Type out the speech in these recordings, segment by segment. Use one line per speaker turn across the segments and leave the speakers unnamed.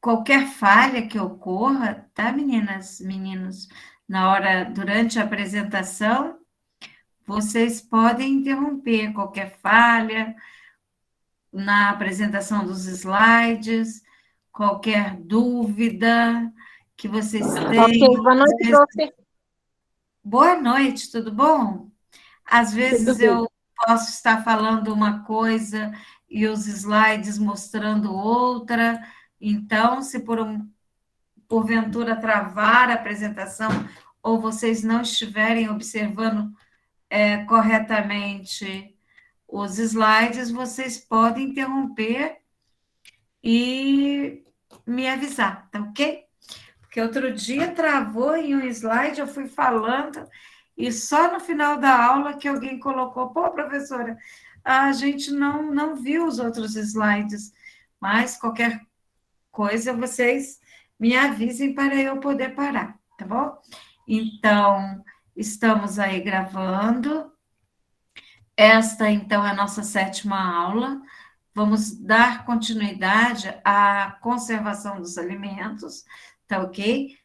qualquer falha que ocorra, tá, meninas, meninos, durante a apresentação, vocês podem interromper qualquer falha na apresentação dos slides, qualquer dúvida que vocês
Ok,
tenham.
boa noite, prof.
Boa noite, tudo bom? Às
Tudo
vezes
bem.
eu posso estar falando uma coisa e os slides mostrando outra. Então, se porventura travar a apresentação ou vocês não estiverem observando corretamente os slides, vocês podem interromper e me avisar, tá ok? Porque outro dia travou em um slide, eu fui falando, e só no final da aula que alguém colocou, pô, professora, a gente não viu os outros slides, mas qualquer coisa vocês me avisem para eu poder parar, tá bom? Então, estamos aí gravando. Esta, então, é a nossa 7ª aula. Vamos dar continuidade à conservação dos alimentos, tá ok?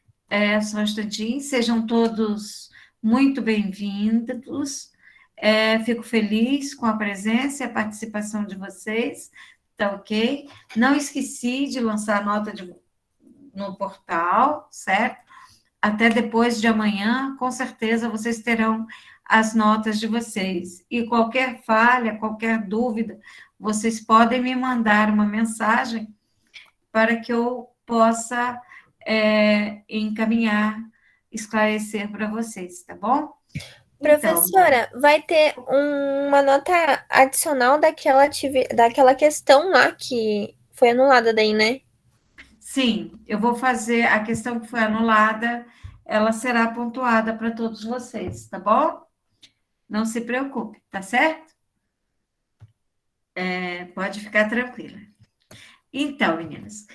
Só um instantinho, sejam todos muito bem-vindos. Fico feliz com a presença e a participação de vocês, tá ok? Não esqueci de lançar a nota no portal, certo? Até depois de amanhã, com certeza vocês terão as notas de vocês. E qualquer falha, qualquer dúvida, vocês podem me mandar uma mensagem para que eu possa encaminhar, esclarecer para vocês, tá bom? Então,
Professora, vai ter uma nota adicional daquela questão lá que foi anulada daí, né?
sim, eu vou fazer a questão que foi anulada, ela será pontuada para todos vocês, tá bom? Não se preocupe, tá certo? Pode ficar tranquila. Então, meninas,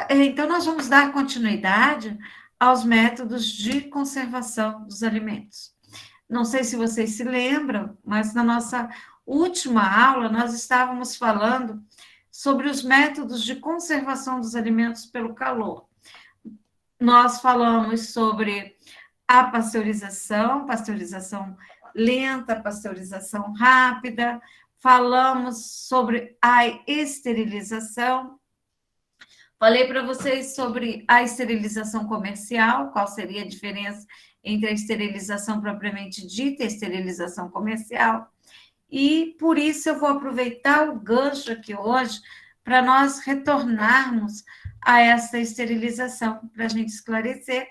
então nós vamos dar continuidade aos métodos de conservação dos alimentos. Não sei se vocês se lembram, mas na nossa última aula nós estávamos falando sobre os métodos de conservação dos alimentos pelo calor. Nós falamos sobre a pasteurização lenta, pasteurização rápida, falamos sobre a esterilização. Falei para vocês sobre a esterilização comercial, qual seria a diferença entre a esterilização propriamente dita e a esterilização comercial. E por isso eu vou aproveitar o gancho aqui hoje para nós retornarmos a essa esterilização, para a gente esclarecer,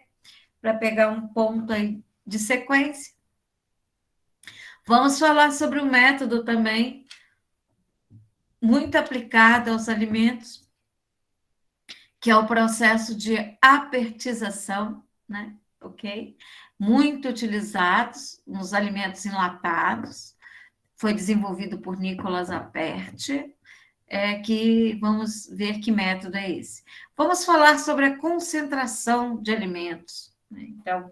para pegar um ponto aí de sequência. Vamos falar sobre um método também muito aplicado aos alimentos, que é o processo de apertização, né? Ok? Muito utilizados nos alimentos enlatados, foi desenvolvido por Nicolas Appert, que vamos ver que método é esse. Vamos falar sobre a concentração de alimentos, né? Então,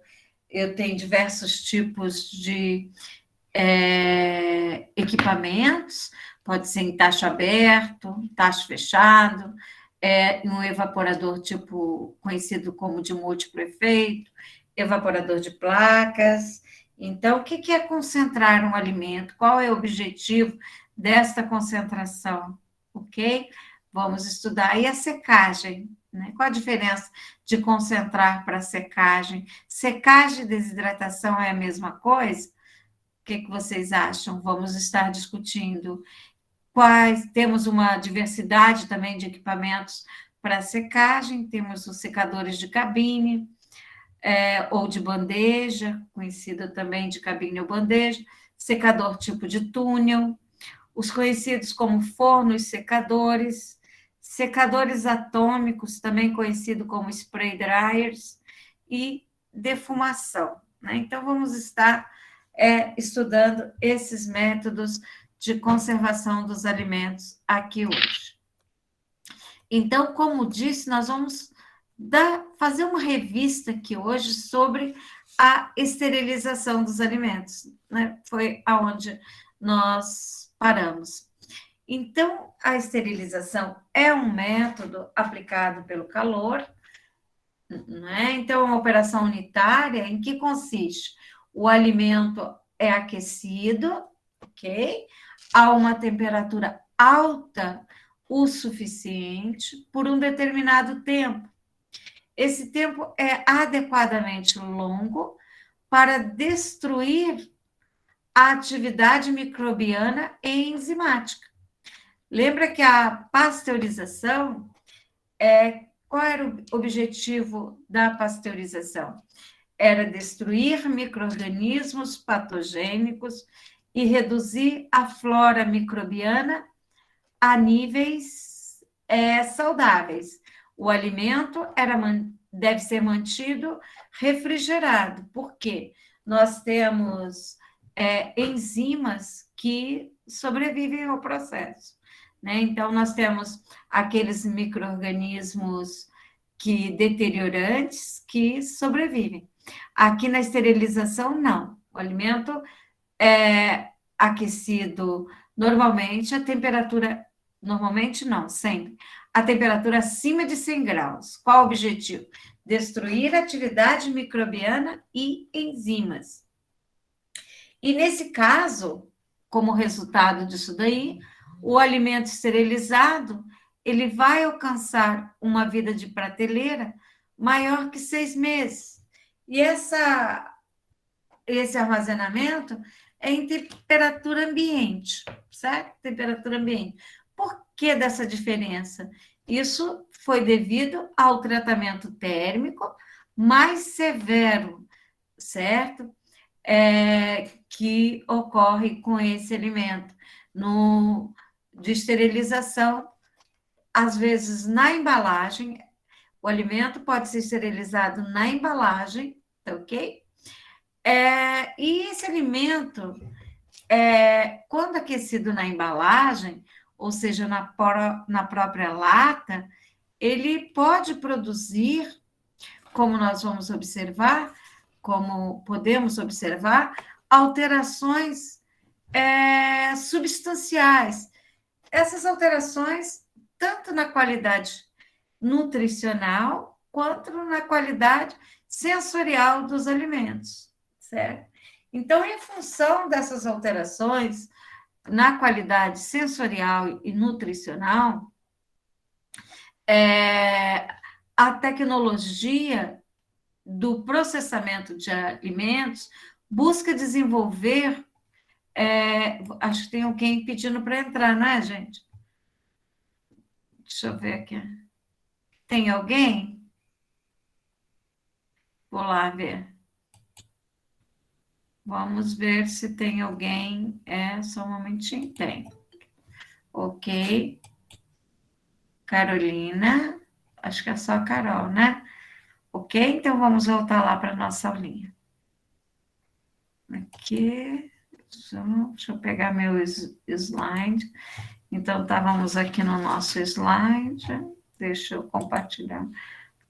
eu tenho diversos tipos de equipamentos, pode ser em tacho aberto, tacho fechado, um evaporador tipo conhecido como de múltiplo efeito, evaporador de placas. Então, o que é concentrar um alimento? Qual é o objetivo desta concentração? Ok? Vamos estudar. E a secagem, né? Qual a diferença de concentrar para secagem? Secagem e desidratação é a mesma coisa? O que vocês acham? Vamos estar discutindo temos uma diversidade também de equipamentos para secagem, temos os secadores de cabine, ou de bandeja, conhecida também de cabine ou bandeja, secador tipo de túnel, os conhecidos como fornos secadores, secadores atômicos, também conhecido como spray dryers, e defumação, né? Então, vamos estar estudando esses métodos de conservação dos alimentos aqui hoje. Então, como disse, nós vamos fazer uma revista aqui hoje sobre a esterilização dos alimentos, né? Foi aonde nós paramos. Então, a esterilização é um método aplicado pelo calor, né? Então, é uma operação unitária em que consiste: o alimento é aquecido, ok? A uma temperatura alta o suficiente por um determinado tempo. Esse tempo é adequadamente longo para destruir a atividade microbiana e enzimática. Lembra que a pasteurização qual era o objetivo da pasteurização? Era destruir micro-organismos patogênicos e reduzir a flora microbiana a níveis saudáveis. O alimento deve ser mantido refrigerado, porque nós temos enzimas que sobrevivem ao processo, né? Então, nós temos aqueles micro-organismos deteriorantes que sobrevivem. Aqui na esterilização, não. O alimento é aquecido normalmente, a temperatura, normalmente não, sempre, a temperatura acima de 100 graus. Qual o objetivo? Destruir a atividade microbiana e enzimas. E nesse caso, como resultado disso daí, o alimento esterilizado, ele vai alcançar uma vida de prateleira maior que 6 meses. E esse armazenamento é em temperatura ambiente, certo? Temperatura ambiente. Por que dessa diferença? Isso foi devido ao tratamento térmico mais severo, certo? Que ocorre com esse alimento de esterilização, às vezes na embalagem. O alimento pode ser esterilizado na embalagem, tá ok? E esse alimento, quando aquecido na embalagem, ou seja, na própria lata, ele pode produzir, como nós vamos observar, como podemos observar, alterações substanciais. Essas alterações, tanto na qualidade nutricional, quanto na qualidade sensorial dos alimentos, certo? Então, em função dessas alterações na qualidade sensorial e nutricional, a tecnologia do processamento de alimentos busca desenvolver. Acho que tem alguém pedindo para entrar, não é, gente? Deixa eu ver aqui. Tem alguém? Vou lá ver. Vamos ver se tem alguém. Só um momentinho. Tem. Ok. Carolina. Acho que é só a Carol, né? Ok, então vamos voltar lá para a nossa aulinha. Aqui. Deixa eu pegar meu slide. Então, estávamos aqui no nosso slide. Deixa eu compartilhar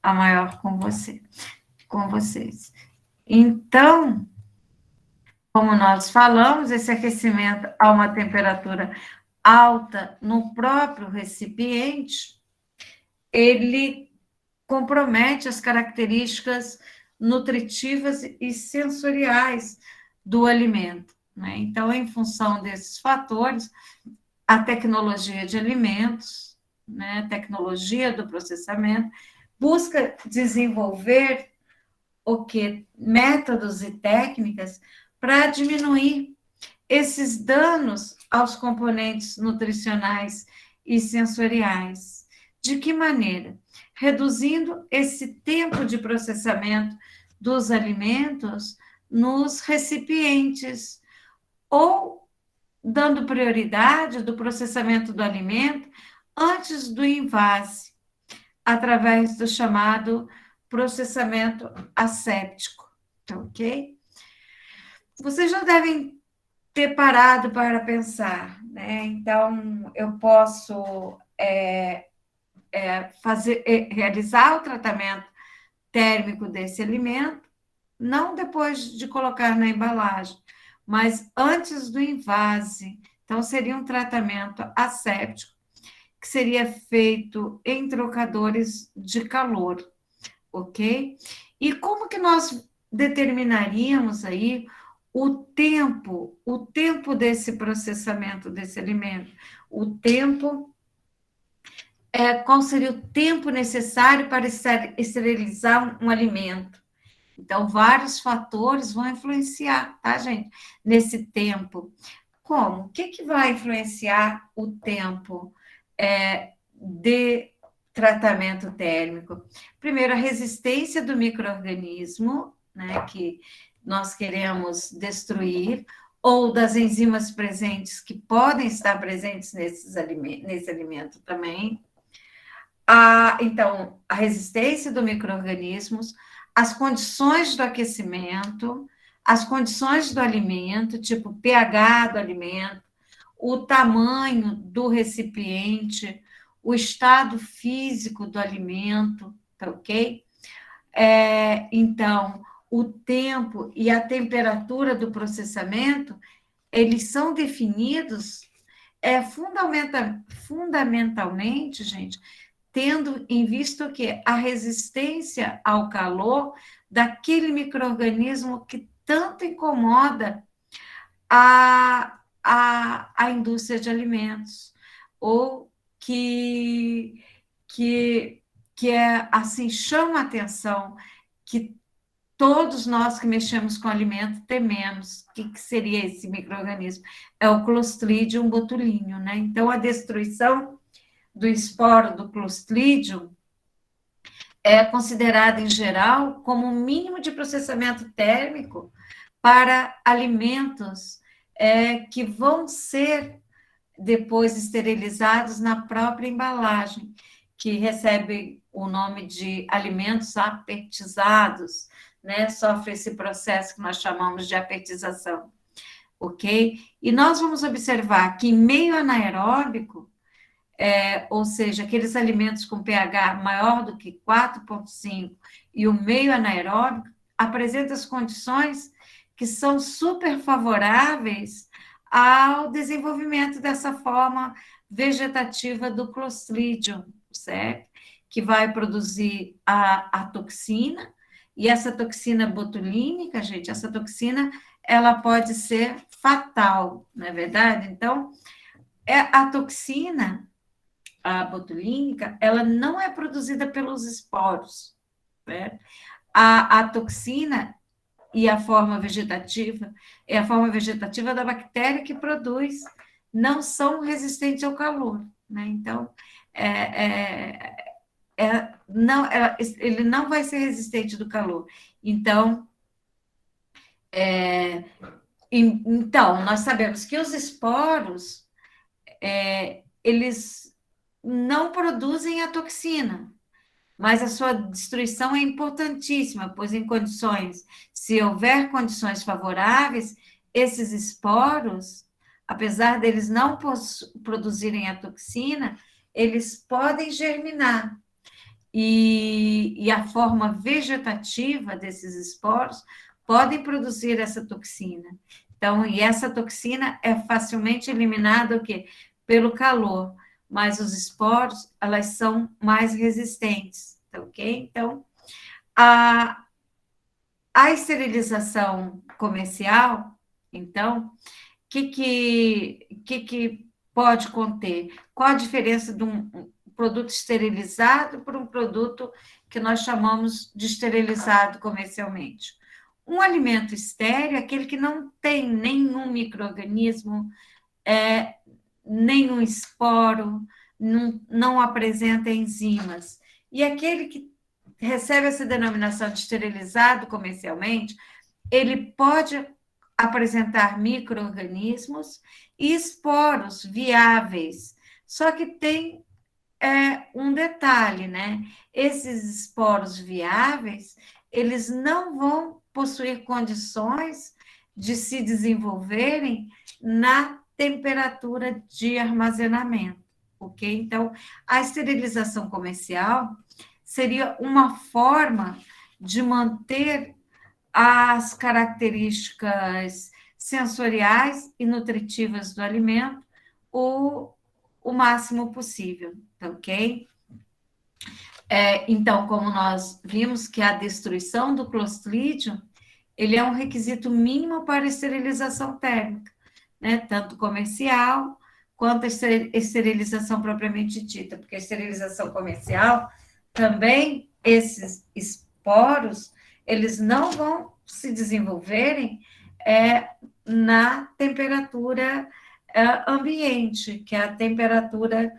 a maior com vocês. Então, como nós falamos, esse aquecimento a uma temperatura alta no próprio recipiente, ele compromete as características nutritivas e sensoriais do alimento, né? Então, em função desses fatores, a tecnologia de alimentos, né, tecnologia do processamento, busca desenvolver métodos e técnicas para diminuir esses danos aos componentes nutricionais e sensoriais. De que maneira? Reduzindo esse tempo de processamento dos alimentos nos recipientes, ou dando prioridade do processamento do alimento antes do envase, através do chamado processamento asséptico, ok? Vocês já devem ter parado para pensar, né? Então, eu posso realizar o tratamento térmico desse alimento, não depois de colocar na embalagem, mas antes do envase, Então, seria um tratamento asséptico que seria feito em trocadores de calor, ok? E como que nós determinaríamos aí o tempo desse processamento desse alimento? O tempo, qual seria o tempo necessário para esterilizar um alimento? Então, vários fatores vão influenciar, tá, gente? Nesse tempo. Como? O que, que vai influenciar o tempo de tratamento térmico? Primeiro, a resistência do micro-organismo, né, que nós queremos destruir, ou das enzimas presentes que podem estar presentes nesse alimento também. Então, a resistência do micro-organismos, as condições do aquecimento, as condições do alimento, tipo pH do alimento, o tamanho do recipiente, o estado físico do alimento, tá ok? Então, o tempo e a temperatura do processamento, eles são definidos fundamentalmente, gente, tendo em vista o quê? A resistência ao calor daquele micro-organismo que tanto incomoda a indústria de alimentos, ou que assim, chama a atenção, que todos nós que mexemos com alimento tememos. O que seria esse micro-organismo? É o Clostridium botulinum, né? Então, a destruição do esporo do Clostridium é considerada, em geral, como um mínimo de processamento térmico para alimentos que vão ser depois esterilizados na própria embalagem, que recebe o nome de alimentos apertizados, né? Sofre esse processo que nós chamamos de apertização, ok? E nós vamos observar que em meio anaeróbico, ou seja, aqueles alimentos com pH maior do que 4,5 e o meio anaeróbico, apresenta as condições que são super favoráveis ao desenvolvimento dessa forma vegetativa do Clostridium, certo? Que vai produzir a toxina, e essa toxina botulínica, gente, essa toxina, ela pode ser fatal, não é verdade? Então, a toxina, a botulínica, ela não é produzida pelos esporos, né? A toxina e a forma vegetativa, é a forma vegetativa da bactéria que produz, não são resistentes ao calor, né? Então, ele não vai ser resistente do calor. Então, então nós sabemos que os esporos, eles não produzem a toxina, mas a sua destruição é importantíssima, pois se houver condições favoráveis, esses esporos, apesar deles não produzirem a toxina, eles podem germinar. E a forma vegetativa desses esporos podem produzir essa toxina. Então, e essa toxina é facilmente eliminada o quê? Pelo calor, mas os esporos, elas são mais resistentes, tá ok? Então, a esterilização comercial, então, o que pode conter? Qual a diferença de um produto esterilizado para um produto que nós chamamos de esterilizado comercialmente? Um alimento estéril é aquele que não tem nenhum micro-organismo, nenhum esporo, não apresenta enzimas. E aquele que recebe essa denominação de esterilizado comercialmente, ele pode apresentar micro-organismos e esporos viáveis. Só que tem um detalhe, né? Esses esporos viáveis, eles não vão possuir condições de se desenvolverem na temperatura de armazenamento, ok? Então, a esterilização comercial seria uma forma de manter as características sensoriais e nutritivas do alimento o máximo possível, tá ok? Então, como nós vimos que a destruição do Clostridium, ele é um requisito mínimo para a esterilização térmica, né? Tanto comercial quanto a esterilização propriamente dita, porque a esterilização comercial também, esses esporos, eles não vão se desenvolverem na temperatura ambiente, que é a temperatura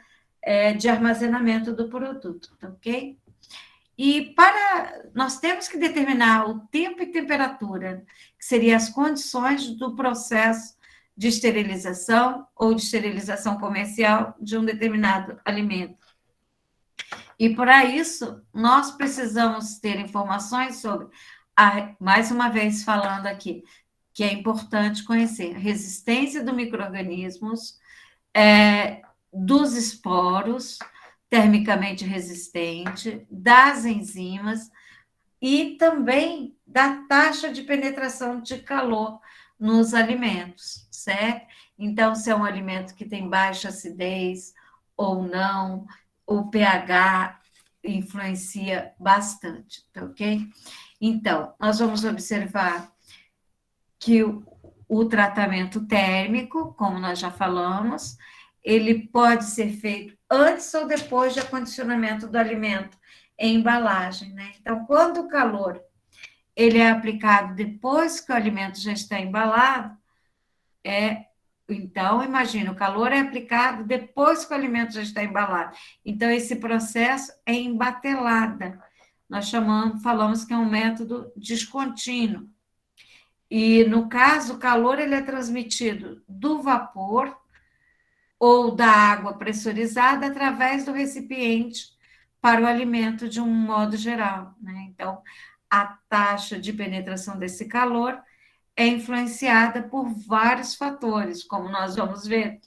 de armazenamento do produto, tá ok? E nós temos que determinar o tempo e temperatura, que seriam as condições do processo de esterilização ou de esterilização comercial de um determinado alimento. E para isso, nós precisamos ter informações sobre, mais uma vez falando aqui, que é importante conhecer a resistência dos micro-organismos, dos esporos, termicamente resistente, das enzimas e também da taxa de penetração de calor nos alimentos, certo? Então, se é um alimento que tem baixa acidez ou não, o pH influencia bastante, tá ok? Então, nós vamos observar que o tratamento térmico, como nós já falamos, ele pode ser feito antes ou depois de acondicionamento do alimento em embalagem, né? Então, quando o calor ele é aplicado depois que o alimento já está embalado, então, imagina, o calor é aplicado depois que o alimento já está embalado. Então, esse processo é em batelada. Nós falamos que é um método descontínuo. E, no caso, o calor ele é transmitido do vapor ou da água pressurizada através do recipiente para o alimento de um modo geral, né? Então, a taxa de penetração desse calor é influenciada por vários fatores, como nós vamos ver,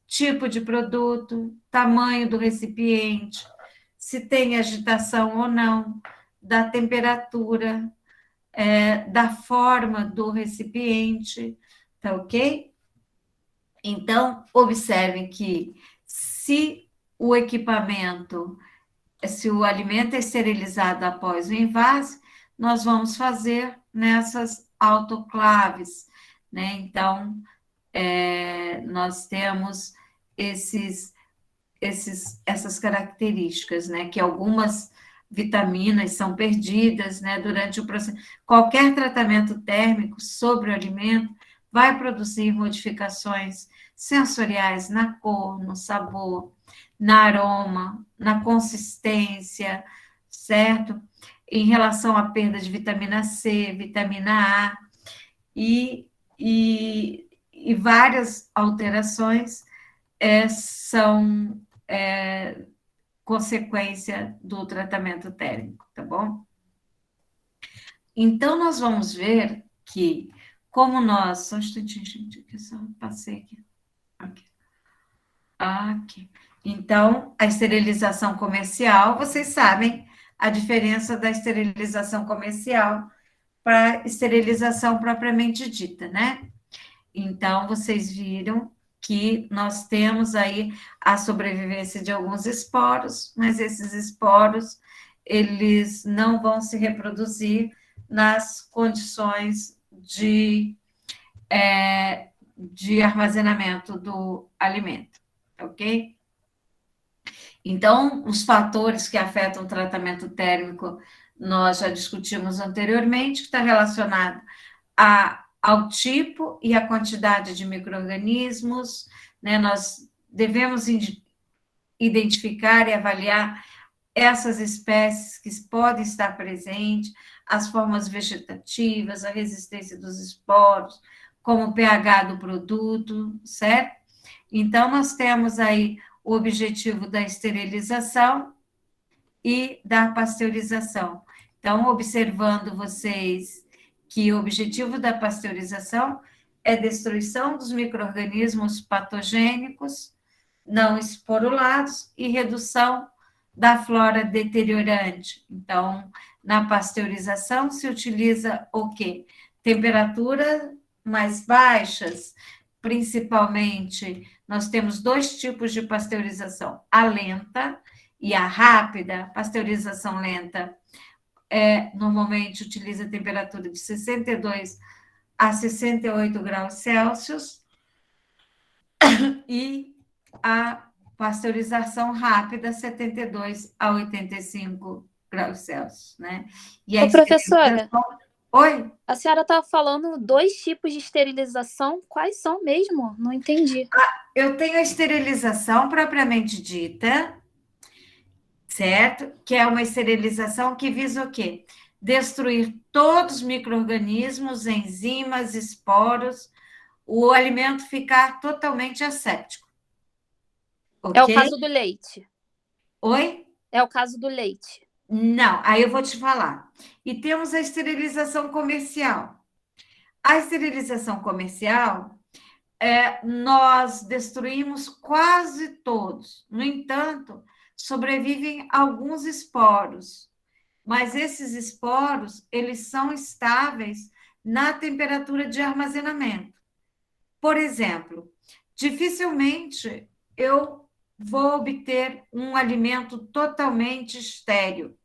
tipo de produto, tamanho do recipiente, se tem agitação ou não, da temperatura, da forma do recipiente, tá ok? Então, observem que se o alimento é esterilizado após o envase, nós vamos fazer nessas autoclaves, né? Então, nós temos essas características, né? Que algumas vitaminas são perdidas, né? Durante o processo. Qualquer tratamento térmico sobre o alimento vai produzir modificações sensoriais na cor, no sabor, na aroma, na consistência, certo? Em relação à perda de vitamina C, vitamina A e várias alterações são consequência do tratamento térmico, tá bom? Então, nós vamos ver que, como nós... Só um instantinho, gente, que eu só passei aqui. Aqui. Então, a esterilização comercial, vocês sabem a diferença da esterilização comercial para a esterilização propriamente dita, né? Então, vocês viram que nós temos aí a sobrevivência de alguns esporos, mas esses esporos, eles não vão se reproduzir nas condições de armazenamento do alimento, ok? Então, os fatores que afetam o tratamento térmico, nós já discutimos anteriormente, que está relacionado ao tipo e à quantidade de micro-organismos, né? Nós devemos identificar e avaliar essas espécies que podem estar presentes, as formas vegetativas, a resistência dos esporos, como o pH do produto, certo? Então, nós temos aí o objetivo da esterilização e da pasteurização. Então, observando vocês que o objetivo da pasteurização é destruição dos micro-organismos patogênicos não esporulados e redução da flora deteriorante. Então, na pasteurização se utiliza o quê? Temperatura mais baixas, principalmente, nós temos 2 tipos de pasteurização, a lenta e a rápida. Pasteurização lenta normalmente utiliza a temperatura de 62 a 68 graus Celsius, e a pasteurização rápida, 72 a 85 graus Celsius, né? E a
professora,
Oi?
a senhora estava falando 2 tipos de esterilização, quais são mesmo? Não entendi.
Eu tenho a esterilização propriamente dita, certo? Que é uma esterilização que visa o quê? Destruir todos os micro-organismos, enzimas, esporos, o alimento ficar totalmente asséptico.
É o caso do leite.
Oi?
É o caso do leite.
Não, aí eu vou te falar. E temos a esterilização comercial. A esterilização comercial, nós destruímos quase todos. No entanto, sobrevivem alguns esporos. Mas esses esporos, eles são estáveis na temperatura de armazenamento. Por exemplo, dificilmente eu vou obter um alimento totalmente estéril,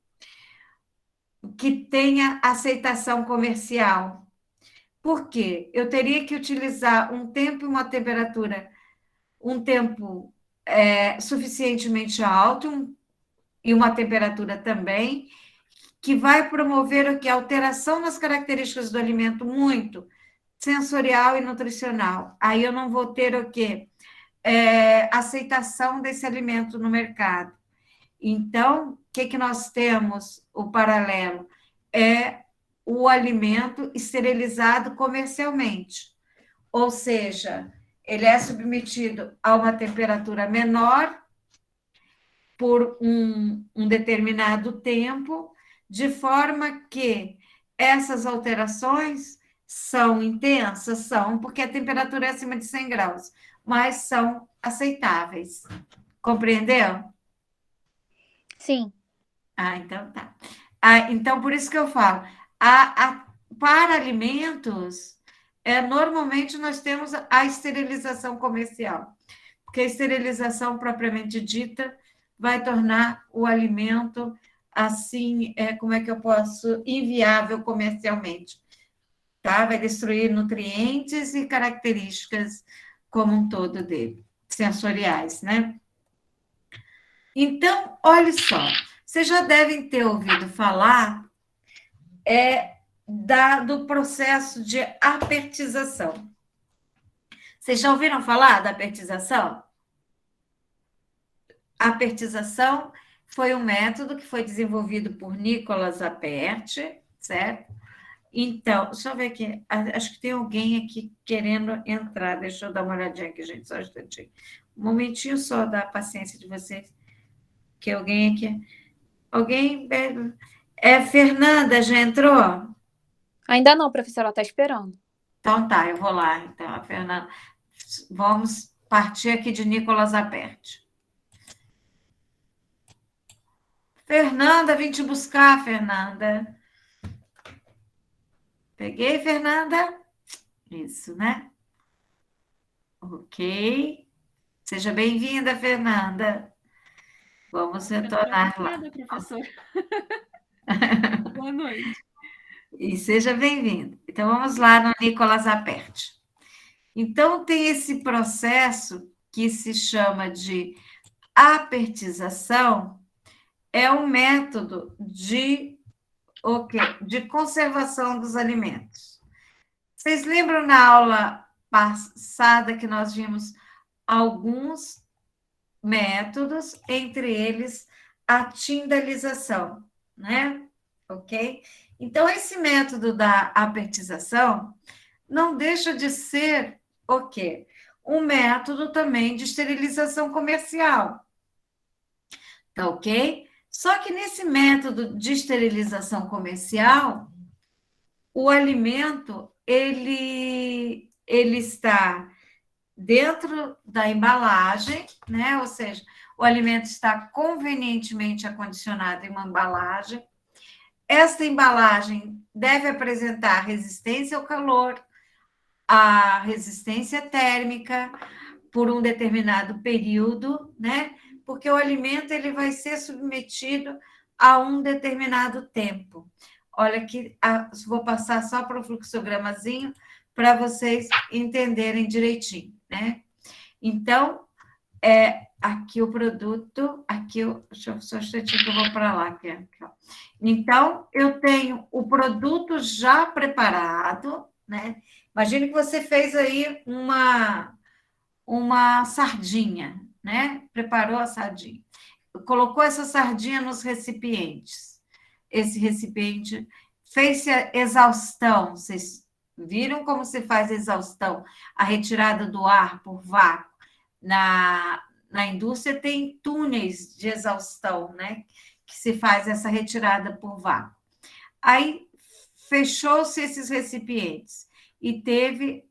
que tenha aceitação comercial. Por quê? Eu teria que utilizar um tempo e uma temperatura, um tempo suficientemente alto e uma temperatura também, que vai promover o que? Alteração nas características do alimento muito sensorial e nutricional. Aí eu não vou ter o quê? Aceitação desse alimento no mercado. Então, o que nós temos? O paralelo é o alimento esterilizado comercialmente, ou seja, ele é submetido a uma temperatura menor por um determinado tempo, de forma que essas alterações são intensas, são, porque a temperatura é acima de 100 graus, mas são aceitáveis. Compreendeu?
Sim.
Então tá. Então, por isso que eu falo, para alimentos, normalmente nós temos a esterilização comercial, porque a esterilização propriamente dita vai tornar o alimento assim, como é que eu posso, inviável comercialmente, tá? Vai destruir nutrientes e características como um todo dele, sensoriais, né? Então, olha só, vocês já devem ter ouvido falar do processo de apertização. Vocês já ouviram falar da apertização? A apertização foi um método que foi desenvolvido por Nicolas Appert, certo? Então, deixa eu ver aqui, acho que tem alguém aqui querendo entrar, deixa eu dar uma olhadinha aqui, gente, só um instantinho. Um momentinho só da paciência de vocês, que alguém aqui... Alguém... Fernanda, já entrou?
Ainda não, professora, ela está esperando.
Então tá, eu vou lá. Então, a Fernanda... Vamos partir aqui de Nicolas Appert. Fernanda, vim te buscar, Fernanda. Peguei, Fernanda? Isso, né? Ok. Seja bem-vinda, Fernanda. Vamos retornar lá.
Obrigada, professora. Boa noite.
E seja bem-vindo. Então, vamos lá no Nicolas Appert. Então, tem esse processo que se chama de apertização, é um método de conservação dos alimentos. Vocês lembram na aula passada que nós vimos alguns métodos, entre eles a tindalização, né? Ok? Então, esse método da apertização não deixa de ser o quê? Um método também de esterilização comercial. Tá ok? Só que nesse método de esterilização comercial, o alimento, ele está dentro da embalagem, né? Ou seja, o alimento está convenientemente acondicionado em uma embalagem. Esta embalagem deve apresentar resistência ao calor, a resistência térmica por um determinado período, né? Porque o alimento ele vai ser submetido a um determinado tempo. Olha aqui, vou passar só para o fluxogramazinho para vocês entenderem direitinho, né? Então, aqui o produto, deixa eu só um instantinho que eu vou para lá. Aqui, ó. Então, eu tenho o produto já preparado, né? Imagine que você fez aí uma sardinha, né? Preparou a sardinha. Colocou essa sardinha nos recipientes. Esse recipiente fez a exaustão. Vocês viram como se faz a exaustão? A retirada do ar por vácuo. Na indústria tem túneis de exaustão, né? Que se faz essa retirada por vácuo. Aí fechou-se esses recipientes e teve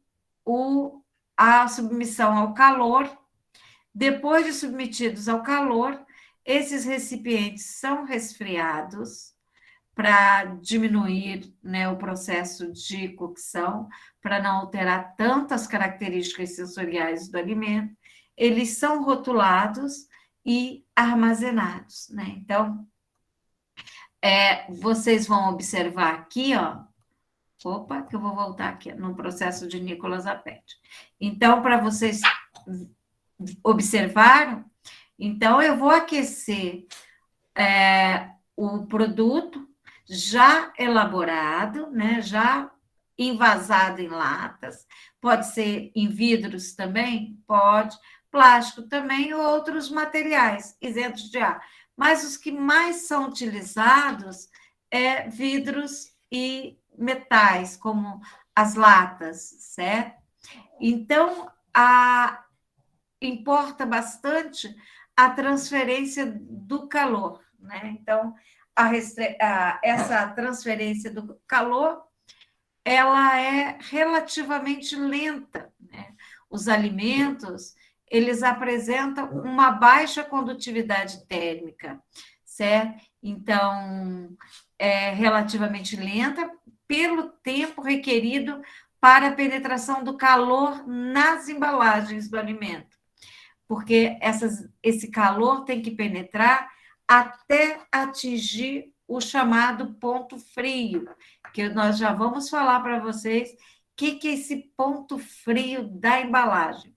a submissão ao calor. Depois de submetidos ao calor, esses recipientes são resfriados para diminuir, né, o processo de cocção, para não alterar tantas características sensoriais do alimento. Eles são rotulados e armazenados, né? Então, vocês vão observar aqui, ó. Opa, que eu vou voltar aqui no processo de Nicolas Appert. Então, para vocês observaram, então eu vou aquecer o produto já elaborado, né? Já envasado em latas, pode ser em vidros também, pode, plástico também, ou outros materiais isentos de ar. Mas os que mais são utilizados vidros e metais, como as latas, certo? Então, importa bastante a transferência do calor, né? Então, essa transferência do calor, ela é relativamente lenta, né? Os alimentos, eles apresentam uma baixa condutividade térmica, certo? Então, é relativamente lenta pelo tempo requerido para a penetração do calor nas embalagens do alimento, porque esse calor tem que penetrar até atingir o chamado ponto frio, que nós já vamos falar para vocês o que é esse ponto frio da embalagem.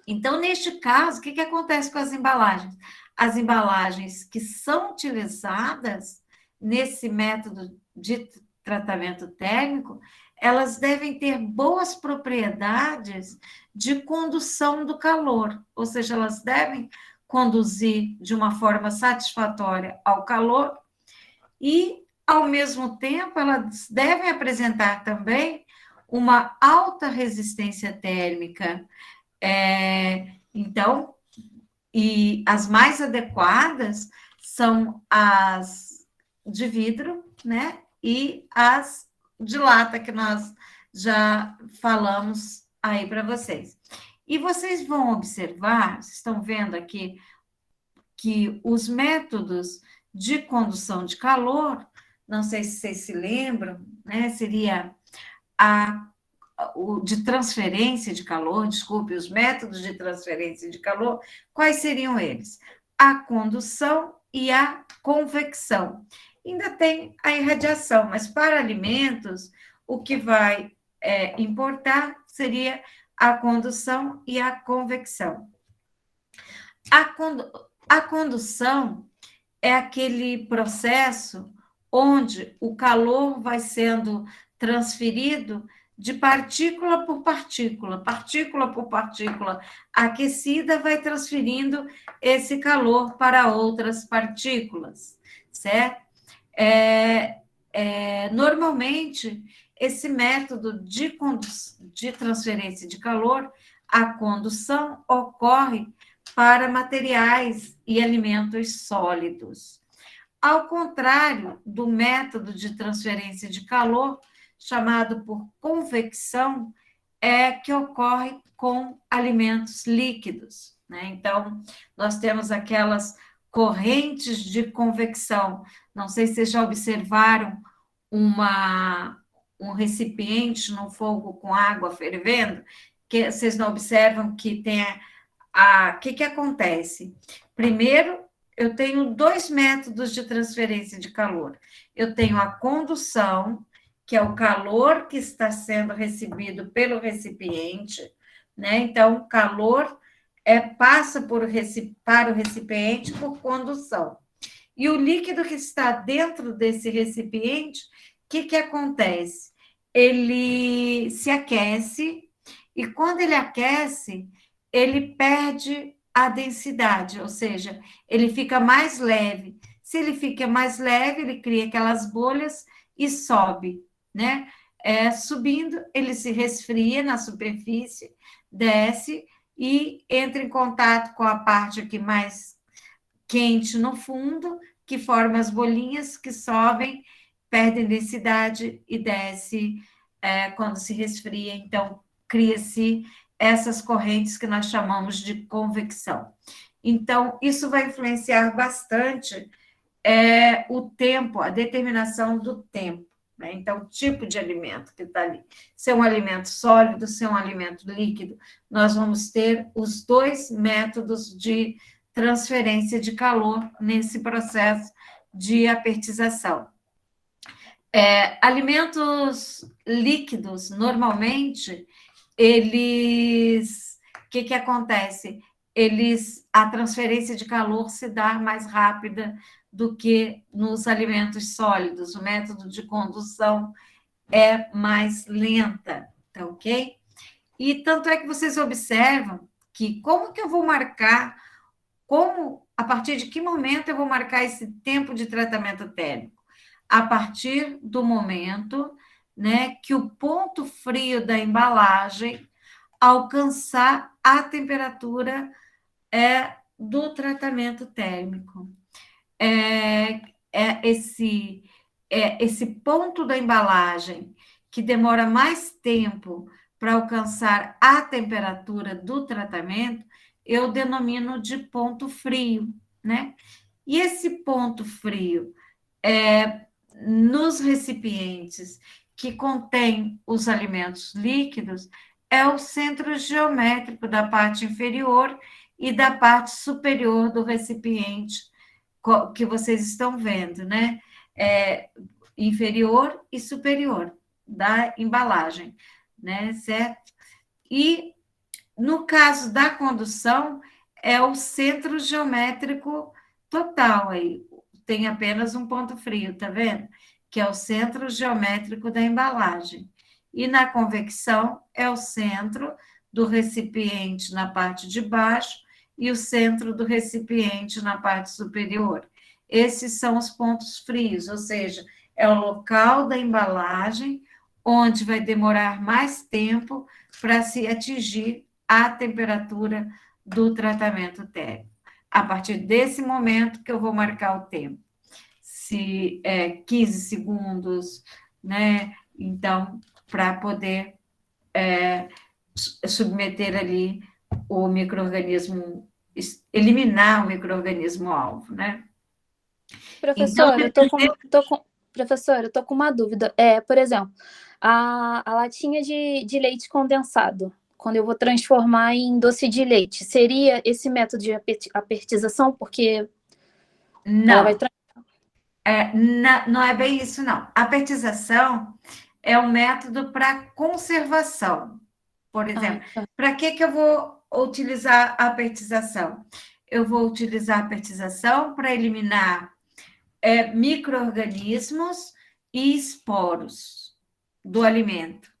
Então, neste caso, o que acontece com as embalagens? As embalagens que são utilizadas nesse método de tratamento térmico, elas devem ter boas propriedades de condução do calor, ou seja, elas devem conduzir de uma forma satisfatória ao calor e, ao mesmo tempo, elas devem apresentar também uma alta resistência térmica. Então, e as mais adequadas são as de vidro, né? E as de lata, que nós já falamos aí para vocês. E vocês vão observar, vocês estão vendo aqui, que os métodos de condução de calor, não sei se vocês se lembram, né? Seria de transferência de calor, desculpe, os métodos de transferência de calor, quais seriam eles? A condução e a convecção. Ainda tem a irradiação, mas para alimentos, o que vai importar seria a condução e a convecção. A condução é aquele processo onde o calor vai sendo transferido de partícula por partícula aquecida, vai transferindo esse calor para outras partículas, certo? Normalmente, esse método de transferência de calor, a condução ocorre para materiais e alimentos sólidos. Ao contrário do método de transferência de calor, chamado por convecção, que ocorre com alimentos líquidos, né? Então, nós temos aquelas correntes de convecção. Não sei se vocês já observaram um recipiente no fogo com água fervendo, que vocês não observam que tem que acontece? Primeiro, eu tenho 2 métodos de transferência de calor. Eu tenho a condução, que é o calor que está sendo recebido pelo recipiente, né? Então, o calor passa para o recipiente por condução. E o líquido que está dentro desse recipiente, o que acontece? Ele se aquece, e quando ele aquece, ele perde a densidade, ou seja, ele fica mais leve. Se ele fica mais leve, ele cria aquelas bolhas e sobe, né? Subindo, ele se resfria na superfície, desce e entra em contato com a parte aqui mais quente no fundo, que forma as bolinhas que sobem, perdem densidade e desce quando se resfria. Então, cria-se essas correntes que nós chamamos de convecção. Então, isso vai influenciar bastante o tempo, a determinação do tempo, né? Então, o tipo de alimento que está ali. Se é um alimento sólido, se é um alimento líquido, nós vamos ter os 2 métodos de transferência de calor nesse processo de apertização. Alimentos líquidos, normalmente, eles... O que acontece? A transferência de calor se dá mais rápida do que nos alimentos sólidos. O método de condução é mais lenta, tá ok? E tanto é que vocês observam que como que eu vou marcar, a partir de que momento eu vou marcar esse tempo de tratamento térmico? A partir do momento, né, que o ponto frio da embalagem alcançar a temperatura do tratamento térmico. Esse ponto da embalagem que demora mais tempo para alcançar a temperatura do tratamento, eu denomino de ponto frio, né? E esse ponto frio nos recipientes que contém os alimentos líquidos é o centro geométrico da parte inferior e da parte superior do recipiente que vocês estão vendo, né? Inferior e superior da embalagem, né? Certo? E no caso da condução, é o centro geométrico total aí. Tem apenas um ponto frio, tá vendo? Que é o centro geométrico da embalagem. E na convecção, é o centro do recipiente na parte de baixo e o centro do recipiente na parte superior. Esses são os pontos frios, ou seja, é o local da embalagem onde vai demorar mais tempo para se atingir a temperatura do tratamento térmico. A partir desse momento que eu vou marcar o tempo. Se é 15 segundos, né? Então, para poder submeter ali o micro-organismo, eliminar o micro-organismo-alvo, né?
Professora, professora, eu tô com uma dúvida. Por exemplo, a latinha de leite condensado, quando eu vou transformar em doce de leite, seria esse método de apertização? Porque
não,
ela vai
não é bem isso, não. A apertização é um método para conservação. Por exemplo, para que eu vou utilizar a apertização? Eu vou utilizar a apertização para eliminar micro-organismos e esporos do alimento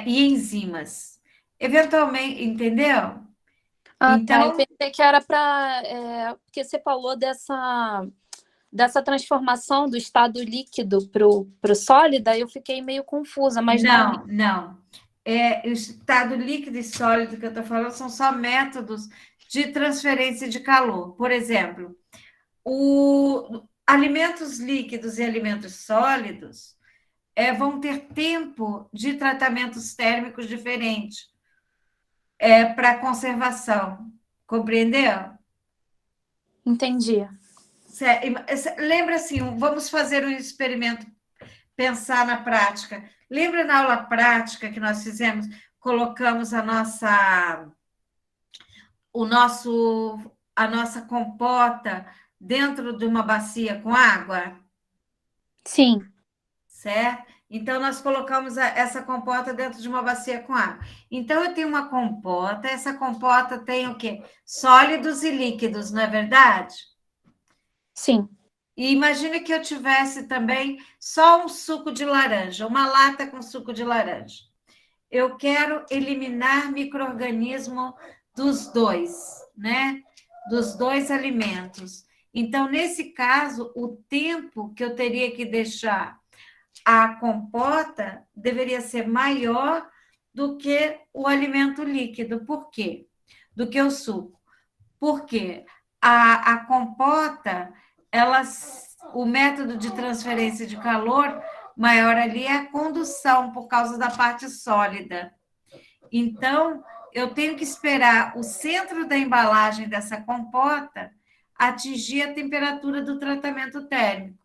e enzimas. Eventualmente, entendeu?
Então, eu pensei que era para... porque você falou dessa transformação do estado líquido para o sólido, eu fiquei meio confusa, mas
não. O estado líquido e sólido que eu estou falando são só métodos de transferência de calor. Por exemplo, alimentos líquidos e alimentos sólidos vão ter tempo de tratamentos térmicos diferentes para conservação. Compreendeu?
Entendi.
Lembra assim, vamos fazer um experimento pensar na prática. Lembra na aula prática que nós fizemos? Colocamos a nossa compota dentro de uma bacia com água?
Sim.
Certo? Então, nós colocamos essa compota dentro de uma bacia com água. Então, eu tenho uma compota, essa compota tem o quê? Sólidos e líquidos, não é verdade?
Sim.
E imagine que eu tivesse também só um suco de laranja, uma lata com suco de laranja. Eu quero eliminar micro-organismo dos dois, né? Dos dois alimentos. Então, nesse caso, o tempo que eu teria que deixar a compota deveria ser maior do que o alimento líquido. Por quê? Do que o suco. Porque a compota, o método de transferência de calor maior ali é a condução, por causa da parte sólida. Então, eu tenho que esperar o centro da embalagem dessa compota atingir a temperatura do tratamento térmico.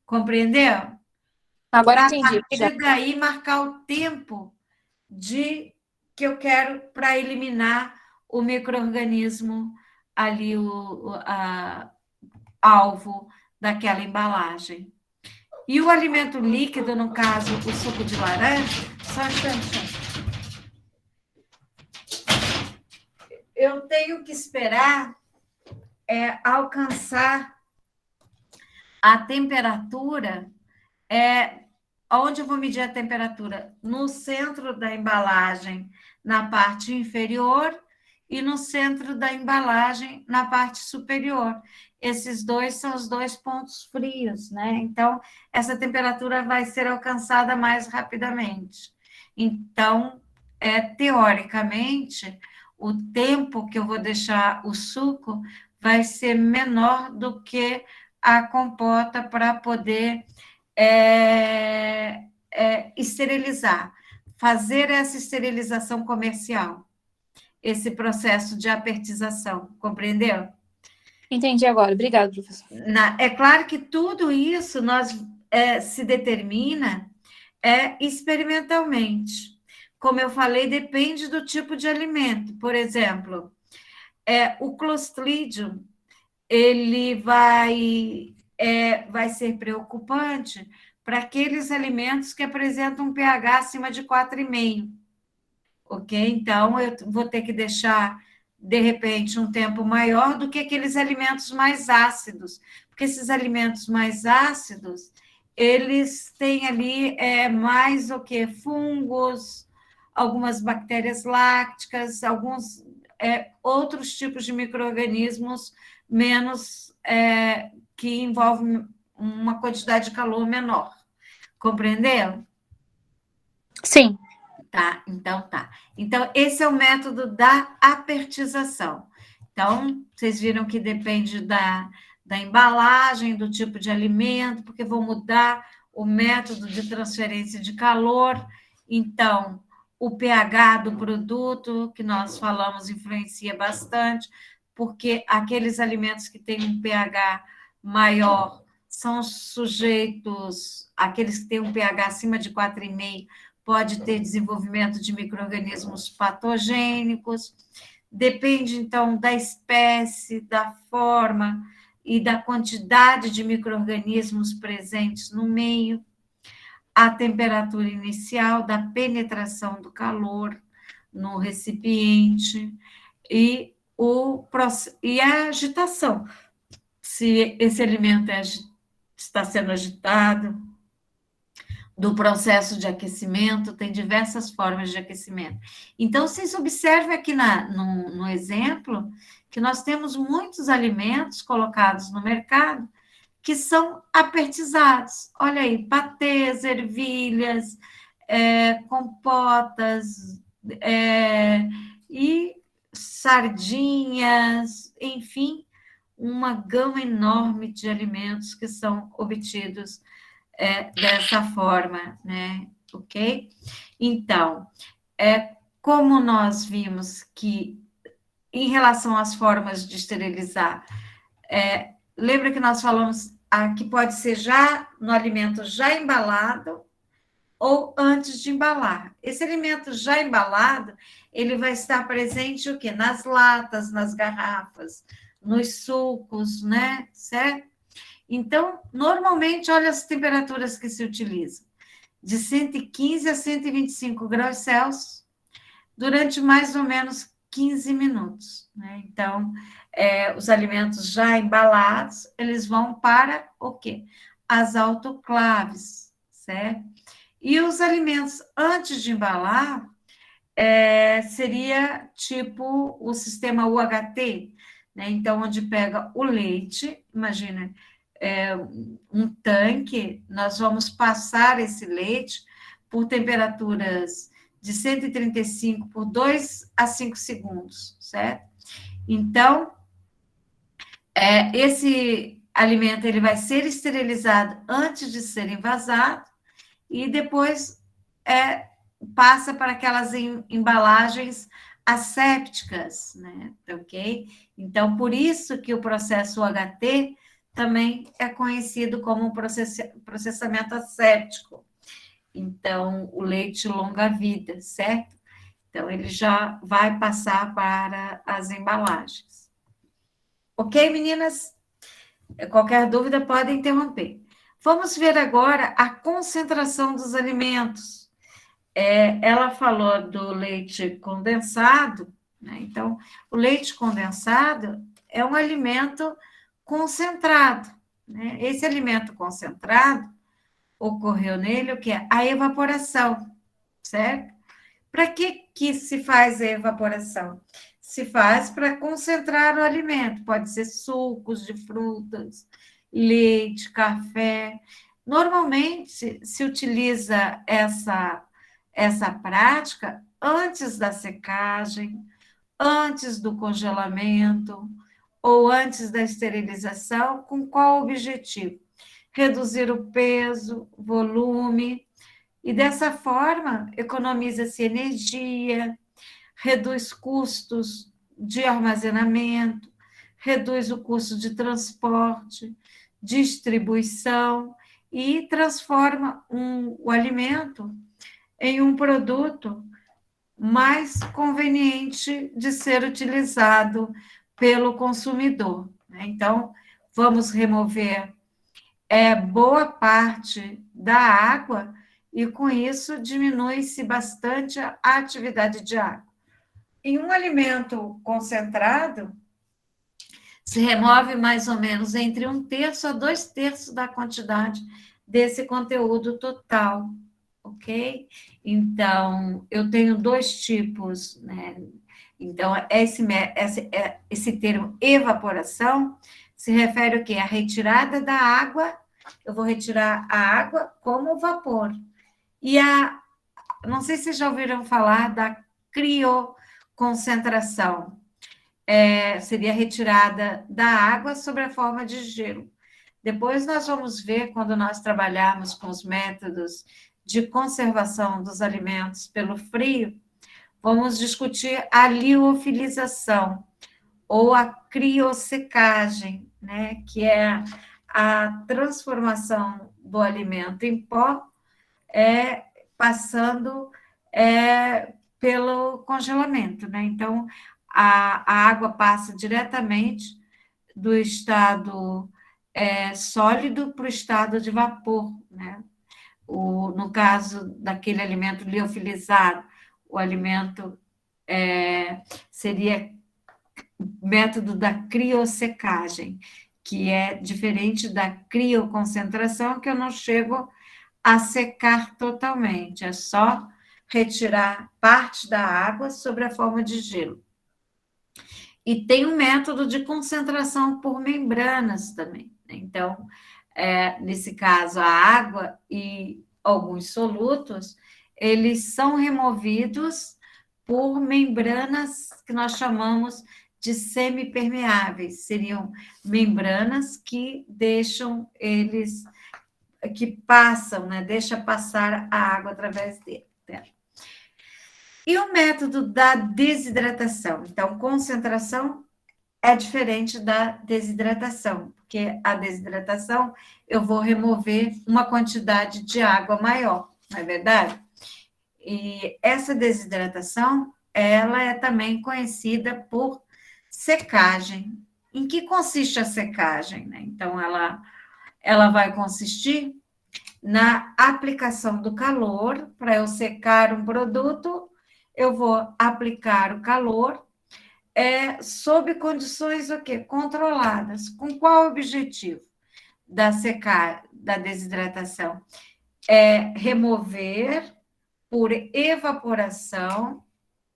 Compreendeu?
Agora
Para, a
entendi.
partir daí, marcar o tempo que eu quero para eliminar o micro-organismo ali, alvo daquela embalagem. E o alimento líquido, no caso, o suco de laranja, só um instante. Eu tenho que esperar alcançar a temperatura. Onde eu vou medir a temperatura? No centro da embalagem, na parte inferior, e no centro da embalagem, na parte superior. Esses dois são os dois pontos frios, né? Então, essa temperatura vai ser alcançada mais rapidamente. Então, teoricamente, o tempo que eu vou deixar o suco vai ser menor do que a compota para poder esterilizar, fazer essa esterilização comercial, esse processo de apertização, compreendeu?
Entendi agora. Obrigada, professor.
É claro que tudo isso se determina experimentalmente. Como eu falei, depende do tipo de alimento. Por exemplo, o Clostridium, ele vai ser preocupante para aqueles alimentos que apresentam um pH acima de 4,5, ok? Então, eu vou ter que deixar, de repente, um tempo maior do que aqueles alimentos mais ácidos, porque esses alimentos mais ácidos, eles têm ali mais o que? Fungos, algumas bactérias lácticas, alguns outros tipos de micro-organismos menos que envolvem uma quantidade de calor menor. Compreendeu?
Sim.
Tá, então tá. Então, esse é o método da apertização. Então, vocês viram que depende da embalagem, do tipo de alimento, porque vou mudar o método de transferência de calor. Então, o pH do produto, que nós falamos, influencia bastante, porque aqueles alimentos que têm um pH maior são sujeitos, aqueles que têm um pH acima de 4,5, pode ter desenvolvimento de micro-organismos patogênicos. Depende, então, da espécie, da forma e da quantidade de micro-organismos presentes no meio, a temperatura inicial, da penetração do calor no recipiente e a agitação. Se esse alimento está sendo agitado, do processo de aquecimento, tem diversas formas de aquecimento. Então, vocês observem aqui no exemplo que nós temos muitos alimentos colocados no mercado que são apertizados. Olha aí, patês, ervilhas, compotas, e sardinhas, enfim, uma gama enorme de alimentos que são obtidos dessa forma, né? Ok? Então, como nós vimos que, em relação às formas de esterilizar, lembra que nós falamos que pode ser já no alimento já embalado ou antes de embalar. Esse alimento já embalado, ele vai estar presente o quê? Nas latas, nas garrafas, nos sucos, né? Certo? Então, normalmente, olha as temperaturas que se utilizam. De 115 a 125 graus Celsius, durante mais ou menos 15 minutos. Né? Então, os alimentos já embalados, eles vão para o quê? As autoclaves, certo? E os alimentos antes de embalar, seria tipo o sistema UHT, né? Então, onde pega o leite, imagina, um tanque, nós vamos passar esse leite por temperaturas de 135 por 2 a 5 segundos, certo? Então, esse alimento ele vai ser esterilizado antes de ser envasado e depois passa para aquelas embalagens assépticas, né? Ok? Então, por isso que o processo UHT também é conhecido como um processamento asséptico. Então, o leite longa-vida, certo? Então, ele já vai passar para as embalagens. Ok, meninas? Qualquer dúvida pode interromper. Vamos ver agora a concentração dos alimentos. Ela falou do leite condensado, né? Então, o leite condensado é um alimento concentrado, né? Esse alimento concentrado, ocorreu nele o que é a evaporação, certo? Para que se faz a evaporação? Se faz para concentrar o alimento, pode ser sucos de frutas, leite, café. Normalmente se utiliza essa prática antes da secagem, antes do congelamento ou antes da esterilização, com qual objetivo? Reduzir o peso, volume, e dessa forma economiza-se energia, reduz custos de armazenamento, reduz o custo de transporte, distribuição e transforma o alimento em um produto mais conveniente de ser utilizado pelo consumidor. Então, vamos remover boa parte da água e, com isso, diminui-se bastante a atividade de água. Em um alimento concentrado, se remove mais ou menos entre 1/3 a 2/3 da quantidade desse conteúdo total, ok? Então, eu tenho 2 tipos, né? Então, esse termo evaporação se refere ao quê? A retirada da água, eu vou retirar a água como vapor. E não sei se vocês já ouviram falar da crioconcentração. Seria retirada da água sob a forma de gelo. Depois nós vamos ver, quando nós trabalharmos com os métodos de conservação dos alimentos pelo frio, vamos discutir a liofilização ou a criosecagem, né? Que é a transformação do alimento em pó, passando pelo congelamento, né? Então, a água passa diretamente do estado sólido para o estado de vapor, né? No caso daquele alimento liofilizado, o alimento seria método da criosecagem, que é diferente da crioconcentração, que eu não chego a secar totalmente, é só retirar parte da água sob a forma de gelo. E tem um método de concentração por membranas também. Então, nesse caso, a água e alguns solutos, eles são removidos por membranas que nós chamamos de semipermeáveis. Seriam membranas que deixam eles, que passam, né? Deixa passar a água através dela. E o método da desidratação? Então, concentração é diferente da desidratação, porque a desidratação eu vou remover uma quantidade de água maior, não é verdade? E essa desidratação, ela é também conhecida por secagem. Em que consiste a secagem, né? Então, ela vai consistir na aplicação do calor. Para eu secar um produto, eu vou aplicar o calor sob condições o quê? Controladas. Com qual objetivo da desidratação? Remover por evaporação,